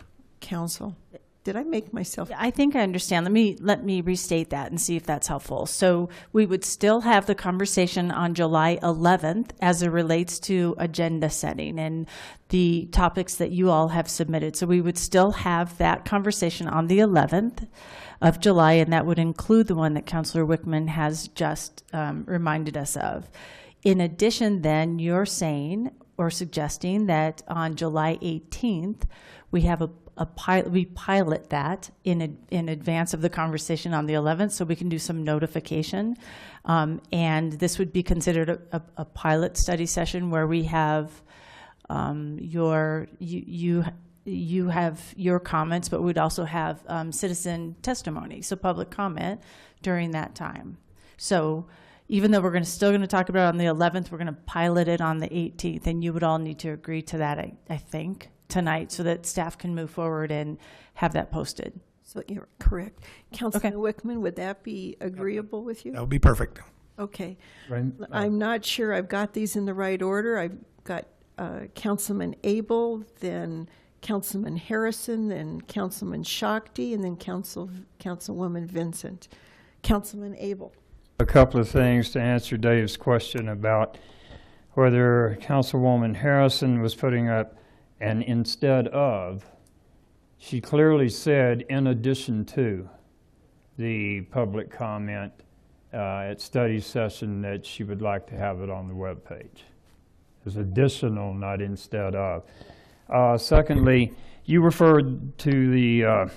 council. Did I make myself? I think I understand. Let me restate that and see if that's helpful. So we would still have the conversation on July 11th as it relates to agenda setting and the topics that you all have submitted. So we would still have that conversation on the 11th of July, and that would include the one that Councilor Wickman has just reminded us of. In addition, then, you're saying or suggesting that on July 18th, we have we pilot that in advance of the conversation on the 11th, so we can do some notification. And this would be considered a pilot study session where we have you have your comments, but we'd also have citizen testimony, so public comment during that time. So even though we're still going to talk about it on the 11th, we're going to pilot it on the 18th, and you would all need to agree to that, I think, tonight, so that staff can move forward and have that posted. So you're correct. Councilman Wickman, would that be agreeable with you? That would be perfect. Okay. Right. I'm not sure I've got these in the right order. I've got Councilman Abel, then Councilman Harrison, then Councilman Shakti, and then Councilwoman Vincent. Councilman Abel. A couple of things to answer Dave's question about whether Councilwoman Harrison was putting up an instead of. She clearly said in addition to the public comment at study session that she would like to have it on the webpage. It's additional, not instead of. Secondly, you referred to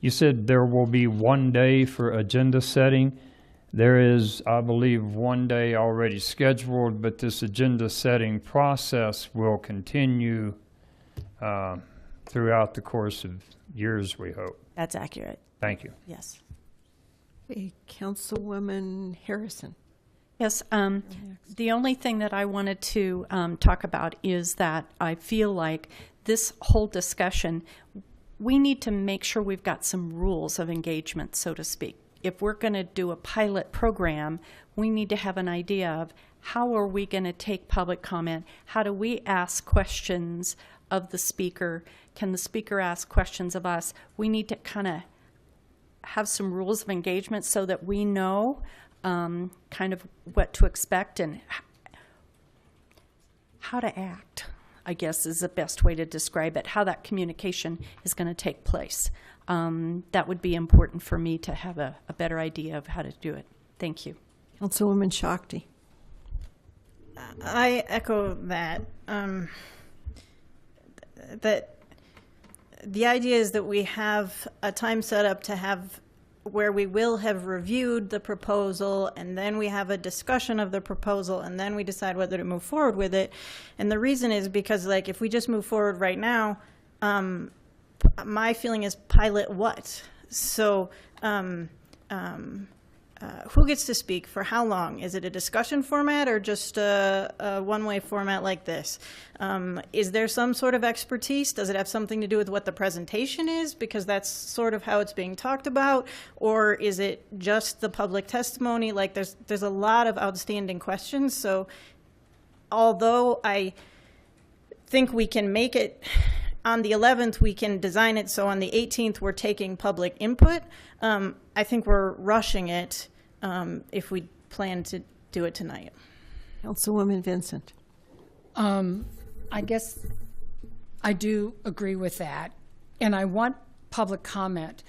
you said there will be one day for agenda setting. There is, I believe, one day already scheduled, but this agenda setting process will continue throughout the course of years, we hope. That's accurate. Thank you. Yes. Okay, Councilwoman Harrison. Yes, the only thing that I wanted to talk about is that I feel like this whole discussion, we need to make sure we've got some rules of engagement, so to speak. If we're going to do a pilot program, we need to have an idea of how are we going to take public comment? How do we ask questions of the speaker? Can the speaker ask questions of us? We need to kind of have some rules of engagement so that we know kind of what to expect and how to act, I guess is the best way to describe it, how that communication is going to take place. That would be important for me to have a better idea of how to do it. Thank you. Councilwoman Shakti. I echo that. That the idea is that we have a time set up to have where we will have reviewed the proposal, and then we have a discussion of the proposal, and then we decide whether to move forward with it. And the reason is because, like, if we just move forward right now, my feeling is pilot what? So who gets to speak for how long? Is it a discussion format or just a one-way format like this? Is there some sort of expertise? Does it have something to do with what the presentation is? Because that's sort of how it's being talked about. Or is it just the public testimony? Like there's a lot of outstanding questions. So although I think we can make it on the 11th, we can design it so on the 18th we're taking public input. I think we're rushing it if we plan to do it tonight. Councilwoman Vincent. I guess I do agree with that, and I want public comment.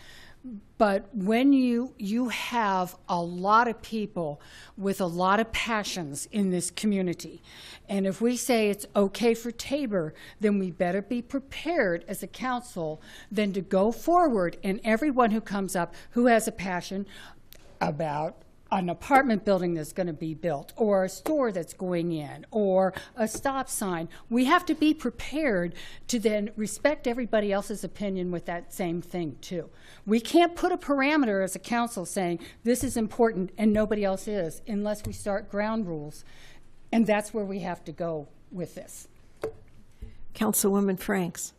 But when you have a lot of people with a lot of passions in this community, and if we say it's okay for Tabor, then we better be prepared as a council then to go forward, and everyone who comes up who has a passion about an apartment building that's going to be built, or a store that's going in, or a stop sign. We have to be prepared to then respect everybody else's opinion with that same thing too. We can't put a parameter as a council saying this is important and nobody else is unless we start ground rules. And that's where we have to go with this. Councilwoman Franks.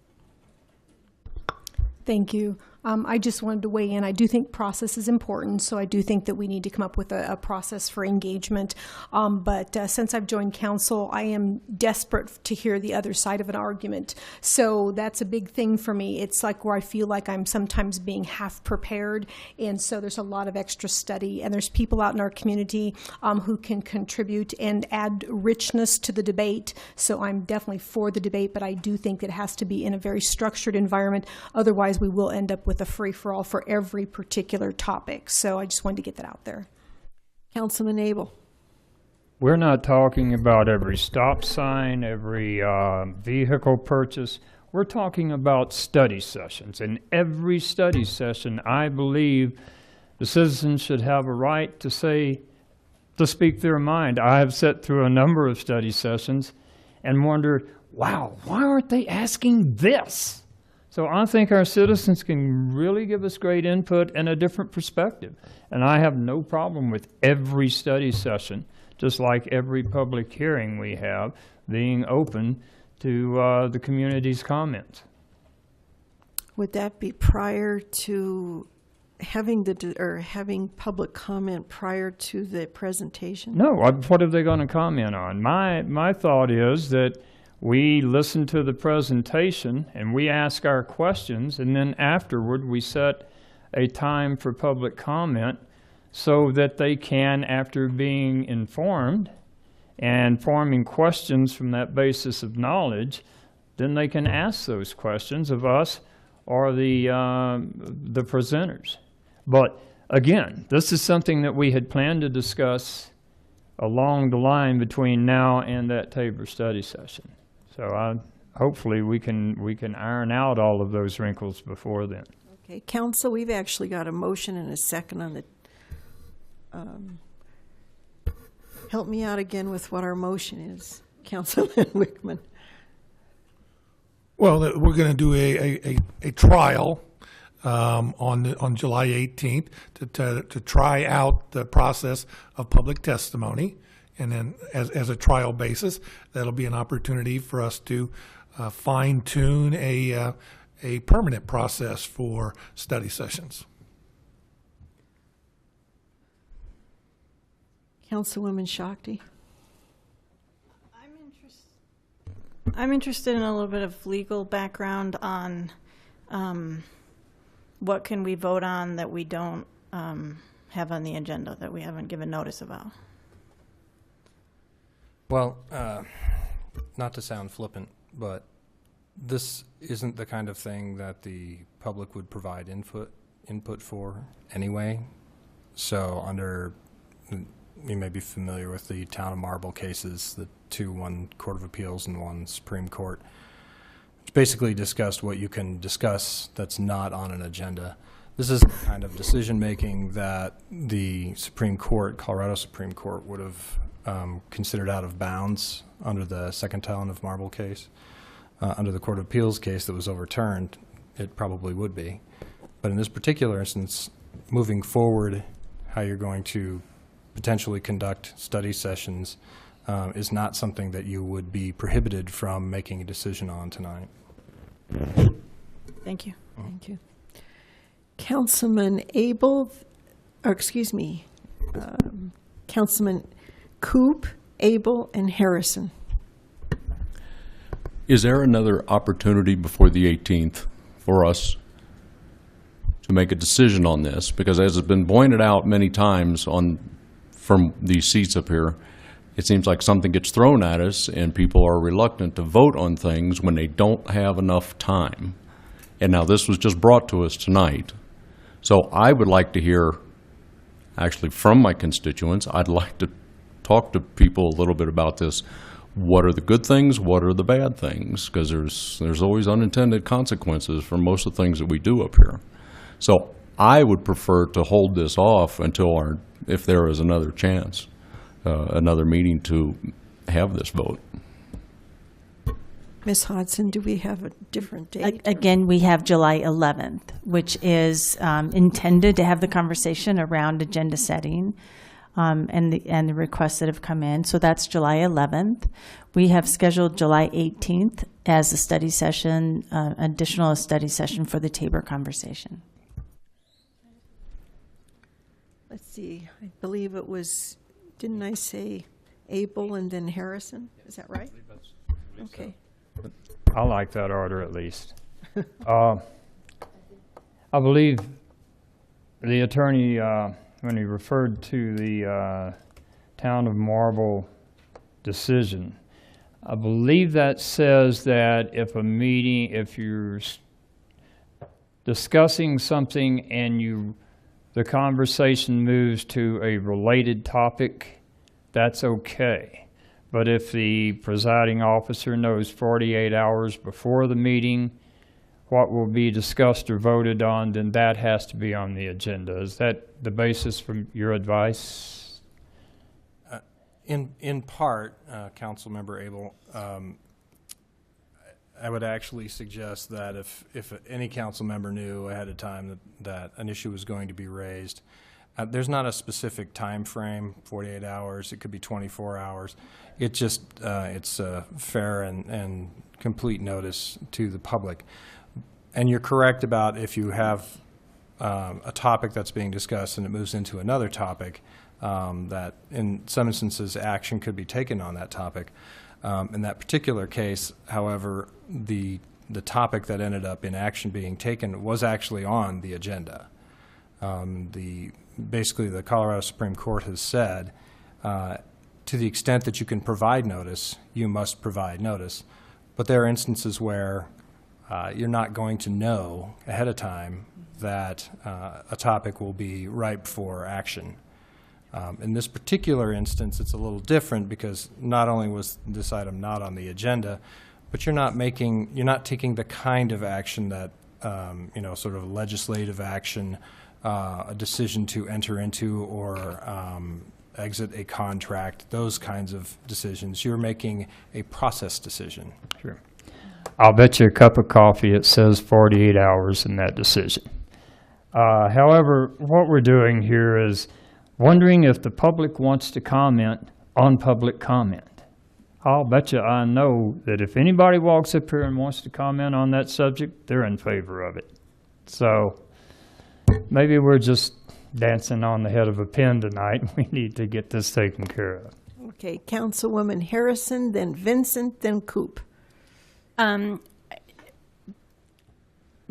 Thank you. I just wanted to weigh in. I do think process is important, so I do think that we need to come up with a process for engagement. But since I've joined council, I am desperate to hear the other side of an argument. So that's a big thing for me. It's like where I feel like I'm sometimes being half prepared, and so there's a lot of extra study, and there's people out in our community who can contribute and add richness to the debate. So I'm definitely for the debate, but I do think it has to be in a very structured environment. Otherwise, we will end up with a free-for-all for every particular topic. So I just wanted to get that out there. Councilman Abel. We're not talking about every stop sign, every vehicle purchase. We're talking about study sessions. In every study session, I believe the citizens should have a right to speak their mind. I have sat through a number of study sessions and wondered, wow, why aren't they asking this? So I think our citizens can really give us great input and a different perspective. And I have no problem with every study session, just like every public hearing we have, being open to the community's comments. Would that be prior to having having public comment prior to the presentation? No, what are they going to comment on? My thought is that we listen to the presentation and we ask our questions, and then afterward we set a time for public comment so that they can, after being informed and forming questions from that basis of knowledge, then they can ask those questions of us or the presenters. But again, this is something that we had planned to discuss along the line between now and that Tabor study session. So hopefully we can iron out all of those wrinkles before then. Okay, Council, we've actually got a motion and a second on the. Help me out again with what our motion is, Councilman Wickman. Well, we're going to do a trial on July 18th to try out the process of public testimony. And then as a trial basis, that'll be an opportunity for us to fine-tune a permanent process for study sessions. Councilwoman Shakti. I'm interested in a little bit of legal background on what can we vote on that we don't have on the agenda, that we haven't given notice about. Well, not to sound flippant, but this isn't the kind of thing that the public would provide input for anyway. So you may be familiar with the Town of Marble cases, the two, one Court of Appeals and one Supreme Court, which basically discussed what you can discuss that's not on an agenda. This is the kind of decision-making that the Supreme Court, Colorado Supreme Court, would have considered out of bounds under the second Town of Marble case. Under the Court of Appeals case that was overturned, it probably would be. But in this particular instance, moving forward, how you're going to potentially conduct study sessions is not something that you would be prohibited from making a decision on tonight. Thank you. Thank you. Councilman Abel, or excuse me, Councilman Coop, Abel, and Harrison. Is there another opportunity before the 18th for us to make a decision on this? Because as has been pointed out many times from these seats up here, it seems like something gets thrown at us and people are reluctant to vote on things when they don't have enough time. And now this was just brought to us tonight. So I would like to hear, actually from my constituents, I'd like to talk to people a little bit about this. What are the good things? What are the bad things? Because there's always unintended consequences for most of the things that we do up here. So I would prefer to hold this off until if there is another chance, another meeting to have this vote. Ms. Hodson, do we have a different date? Again, we have July 11th, which is intended to have the conversation around agenda setting. And the requests that have come in. So that's July 11th. We have scheduled July 18th as a study session, additional study session for the Tabor conversation. Let's see, I believe it was, didn't I say Abel and then Harrison? Is that right? Okay. I like that order at least. I believe the attorney, when he referred to the Town of Marble decision, I believe that says that if you're discussing something and the conversation moves to a related topic, that's okay. But if the presiding officer knows 48 hours before the meeting what will be discussed or voted on, then that has to be on the agenda. Is that the basis for your advice? In part, Councilmember Abel, I would actually suggest that if any council member knew ahead of time that an issue was going to be raised, there's not a specific time frame, 48 hours, it could be 24 hours. It just, it's a fair and complete notice to the public. And you're correct about if you have a topic that's being discussed and it moves into another topic, that in some instances action could be taken on that topic. In that particular case, however, the topic that ended up in action being taken was actually on the agenda. Basically, the Colorado Supreme Court has said, to the extent that you can provide notice, you must provide notice. But there are instances where you're not going to know ahead of time that a topic will be ripe for action. In this particular instance, it's a little different because not only was this item not on the agenda, but you're not taking the kind of action that, sort of legislative action, a decision to enter into or exit a contract, those kinds of decisions. You're making a process decision. Sure. I'll bet you a cup of coffee it says 48 hours in that decision. However, what we're doing here is wondering if the public wants to comment on public comment. I'll bet you I know that if anybody walks up here and wants to comment on that subject, they're in favor of it. So maybe we're just dancing on the head of a pin tonight. We need to get this taken care of. Okay, Councilwoman Harrison, then Vincent, then Coop.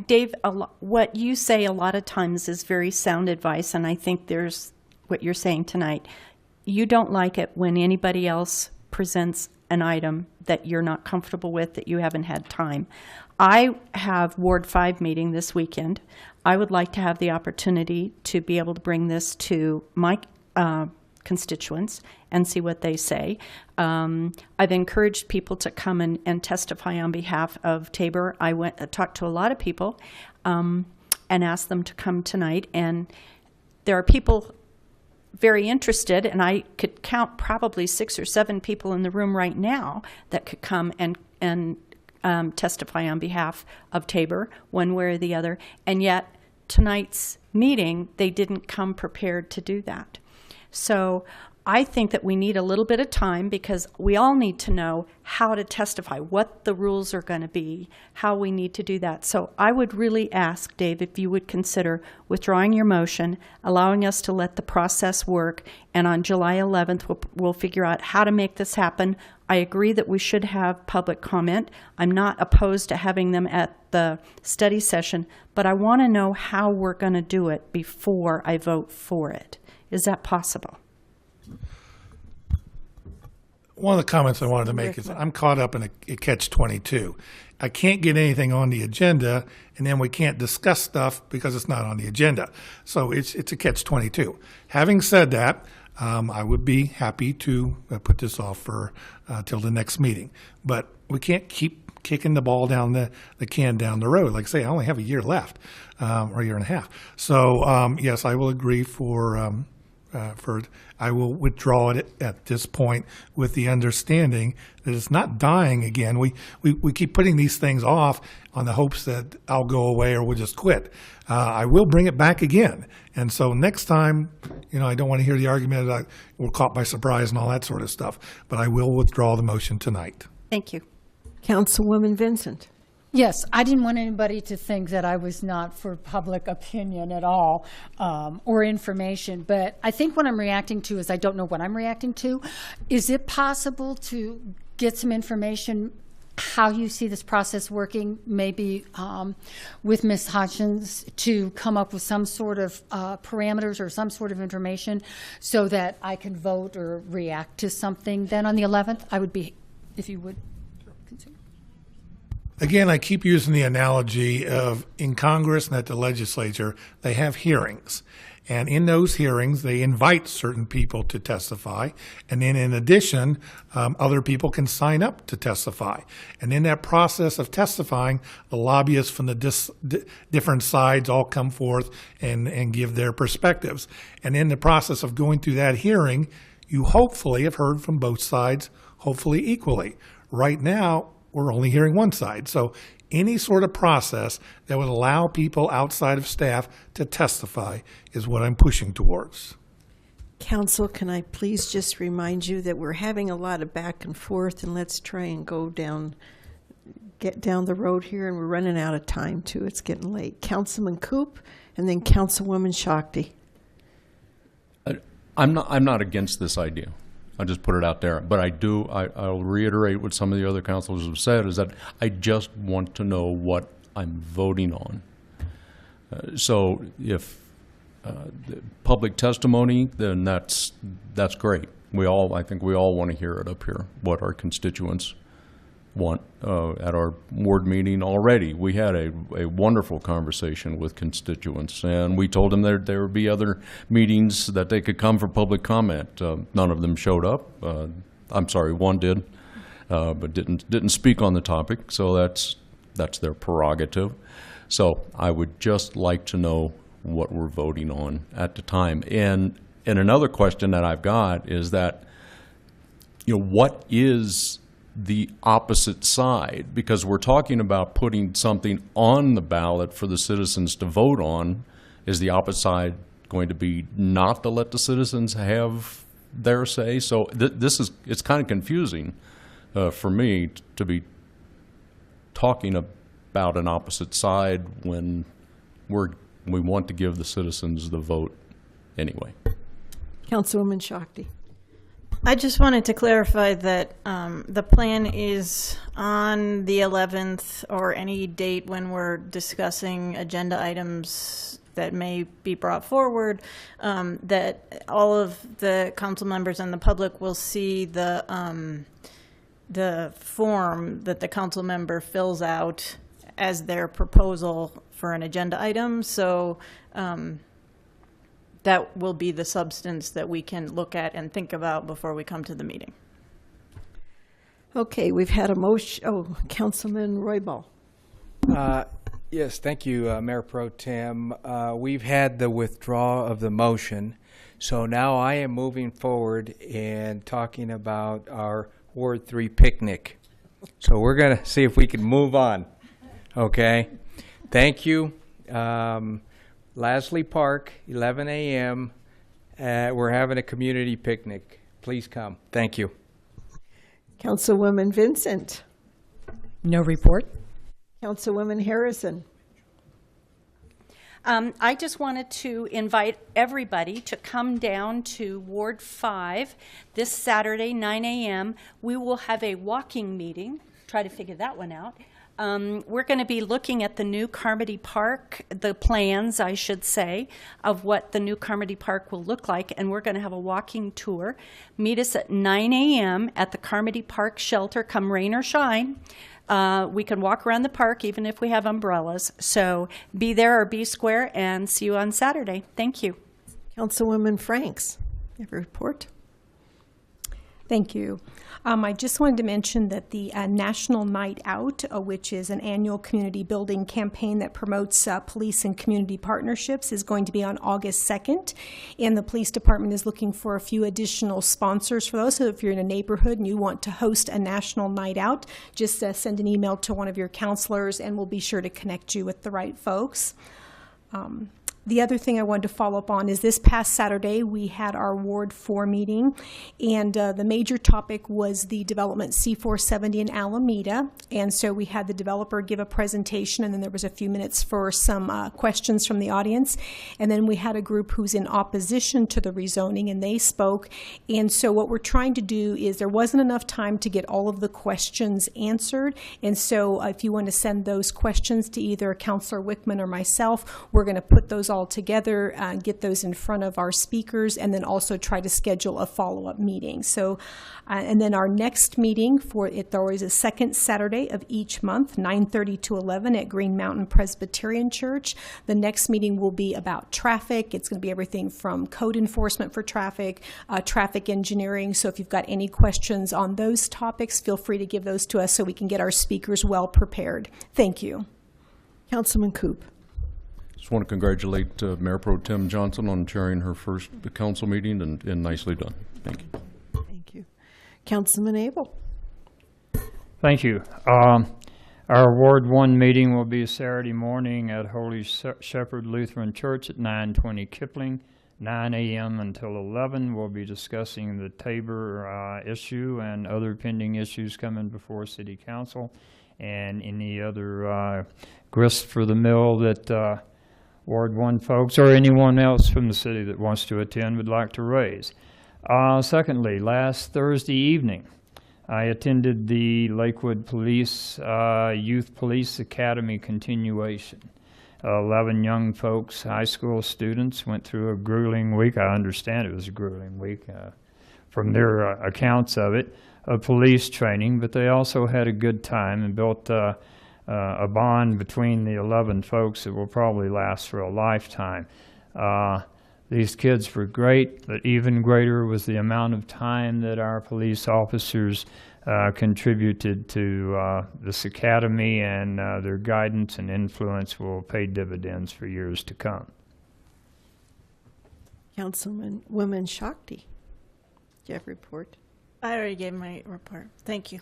Dave, what you say a lot of times is very sound advice, and I think there's what you're saying tonight. You don't like it when anybody else presents an item that you're not comfortable with, that you haven't had time. I have Ward 5 meeting this weekend. I would like to have the opportunity to be able to bring this to my constituents and see what they say. I've encouraged people to come and testify on behalf of Tabor. I talked to a lot of people and asked them to come tonight, and there are people very interested, and I could count probably 6 or 7 people in the room right now that could come and testify on behalf of Tabor one way or the other, and yet tonight's meeting they didn't come prepared to do that. So I think that we need a little bit of time, because we all need to know how to testify, what the rules are going to be, how we need to do that. So I would really ask, Dave, if you would consider withdrawing your motion, allowing us to let the process work, and on July 11th we'll figure out how to make this happen. I agree that we should have public comment. I'm not opposed to having them at the study session, but I want to know how we're going to do it before I vote for it. Is that possible? One of the comments I wanted to make is I'm caught up in a catch-22. I can't get anything on the agenda, and then we can't discuss stuff because it's not on the agenda. So it's a catch-22. Having said that, I would be happy to put this off for till the next meeting. But we can't keep kicking the ball down the can down the road. Like I say, I only have a year left, or a year and a half. So yes, I will agree for I will withdraw it at this point with the understanding that it's not dying again. We keep putting these things off on the hopes that I'll go away or we'll just quit. I will bring it back again. And so next time, I don't want to hear the argument that we're caught by surprise and all that sort of stuff. But I will withdraw the motion tonight. Thank you. Councilwoman Vincent. Yes, I didn't want anybody to think that I was not for public opinion at all, or information. But I think what I'm reacting to is I don't know what I'm reacting to. Is it possible to get some information how you see this process working, maybe with Ms. Hodgins, to come up with some sort of parameters or some sort of information so that I can vote or react to something then on the 11th? I would be, if you would. Again, I keep using the analogy of in Congress and at the legislature, they have hearings. And in those hearings, they invite certain people to testify. And then in addition, other people can sign up to testify. And in that process of testifying, the lobbyists from the different sides all come forth and give their perspectives. And in the process of going through that hearing, you hopefully have heard from both sides, hopefully equally. Right now, we're only hearing one side. So any sort of process that would allow people outside of staff to testify is what I'm pushing towards. Council, can I please just remind you that we're having a lot of back and forth, and let's try and get down the road here, and we're running out of time too. It's getting late. Councilman Coop, and then Councilwoman Shakti. I'm not against this idea. I'll just put it out there. But I'll reiterate what some of the other councilors have said, is that I just want to know what I'm voting on. So if public testimony, then that's great. I think we all want to hear it up here, what our constituents want. At our ward meeting already, we had a wonderful conversation with constituents, and we told them there would be other meetings that they could come for public comment. None of them showed up. I'm sorry, one did, but didn't speak on the topic. So that's their prerogative. So I would just like to know what we're voting on at the time. And another question that I've got is that, what is the opposite side, because we're talking about putting something on the ballot for the citizens to vote on. Is the opposite side going to be not to let the citizens have their say? So it's kind of confusing for me to be talking about an opposite side when we want to give the citizens the vote anyway. Councilwoman Shakti. I just wanted to clarify that the plan is on the 11th or any date when we're discussing agenda items that may be brought forward, that all of the council members and the public will see the form that the council member fills out as their proposal for an agenda item. So that will be the substance that we can look at and think about before we come to the meeting. Okay, we've had a motion. Oh, Councilman Roybal. Yes, thank you, Mayor Pro Tem. We've had the withdrawal of the motion, so now I am moving forward and talking about our Ward 3 picnic. So we're going to see if we can move on. Okay? Thank you. Lasley Park, 11 a.m. We're having a community picnic. Please come. Thank you. Councilwoman Vincent. No report. Councilwoman Harrison. I just wanted to invite everybody to come down to Ward 5 this Saturday, 9 a.m. We will have a walking meeting. Try to figure that one out. We're going to be looking at the new Carmody Park, the plans, I should say, of what the new Carmody Park will look like, and we're going to have a walking tour. Meet us at 9 a.m. at the Carmody Park shelter, come rain or shine. We can walk around the park even if we have umbrellas. So be there or be square, and see you on Saturday. Thank you. Councilwoman Franks, you have a report? Thank you. I just wanted to mention that the National Night Out, which is an annual community building campaign that promotes police and community partnerships, is going to be on August 2nd. And the police department is looking for a few additional sponsors for those. So if you're in a neighborhood and you want to host a National Night Out, just send an email to one of your counselors and we'll be sure to connect you with the right folks. The other thing I wanted to follow up on is this past Saturday, we had our Ward 4 meeting, and the major topic was the development C470 in Alameda. And so we had the developer give a presentation, and then there was a few minutes for some questions from the audience. And then we had a group who's in opposition to the rezoning, and they spoke. And so what we're trying to do is there wasn't enough time to get all of the questions answered. And so if you want to send those questions to either Councilor Wickman or myself, we're going to put those all together, get those in front of our speakers, and then also try to schedule a follow-up meeting. So, and then our next meeting for it, there is a second Saturday of each month, 9:30 to 11 at Green Mountain Presbyterian Church. The next meeting will be about traffic. It's going to be everything from code enforcement for traffic, traffic engineering. So if you've got any questions on those topics, feel free to give those to us so we can get our speakers well prepared. Thank you. Councilman Coop. Just want to congratulate Mayor Pro Tem Johnson on chairing her first council meeting, and nicely done. Thank you. Thank you. Councilman Abel. Thank you. Our Ward 1 meeting will be Saturday morning at Holy Shepherd Lutheran Church at 920 Kipling, 9 a.m. until 11. We'll be discussing the Tabor issue and other pending issues coming before City Council, and any other grist for the mill that Ward 1 folks or anyone else from the city that wants to attend would like to raise. Secondly, last Thursday evening, I attended the Lakewood Police Youth Police Academy continuation. 11 young folks, high school students, went through a grueling week. I understand it was a grueling week from their accounts of it, of police training, but they also had a good time and built a bond between the 11 folks that will probably last for a lifetime. These kids were great, but even greater was the amount of time that our police officers contributed to this academy, and their guidance and influence will pay dividends for years to come. Councilwoman Shakti. Do you have a report? I already gave my report. Thank you.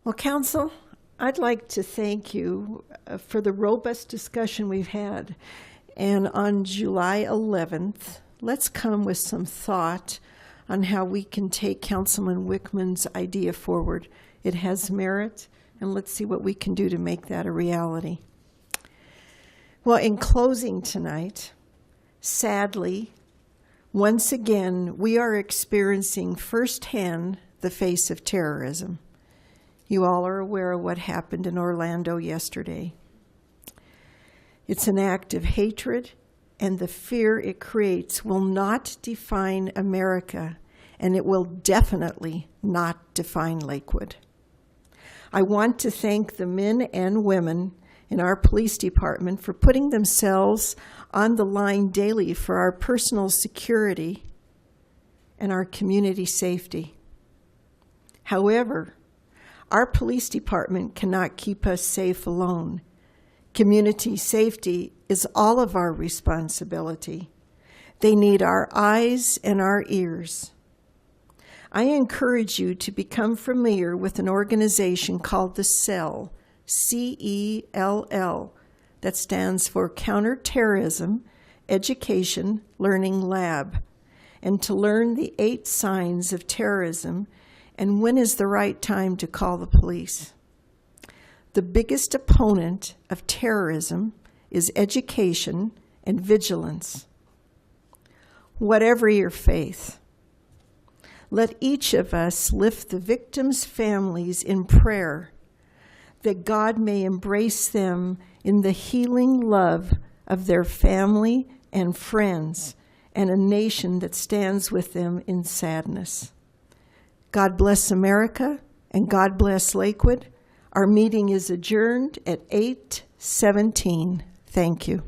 Well, Council, I'd like to thank you for the robust discussion we've had. And on July 11th, let's come with some thought on how we can take Councilman Wickman's idea forward. It has merit, and let's see what we can do to make that a reality. Well, in closing tonight, sadly, once again, we are experiencing firsthand the face of terrorism. You all are aware of what happened in Orlando yesterday. It's an act of hatred, and the fear it creates will not define America, and it will definitely not define Lakewood. I want to thank the men and women in our police department for putting themselves on the line daily for our personal security and our community safety. However, our police department cannot keep us safe alone. Community safety is all of our responsibility. They need our eyes and our ears. I encourage you to become familiar with an organization called the CELL, C-E-L-L, that stands for Counterterrorism Education Learning Lab, and to learn the 8 signs of terrorism and when is the right time to call the police. The biggest opponent of terrorism is education and vigilance. Whatever your faith, let each of us lift the victims' families in prayer that God may embrace them in the healing love of their family and friends and a nation that stands with them in sadness. God bless America and God bless Lakewood. Our meeting is adjourned at 8:17. Thank you.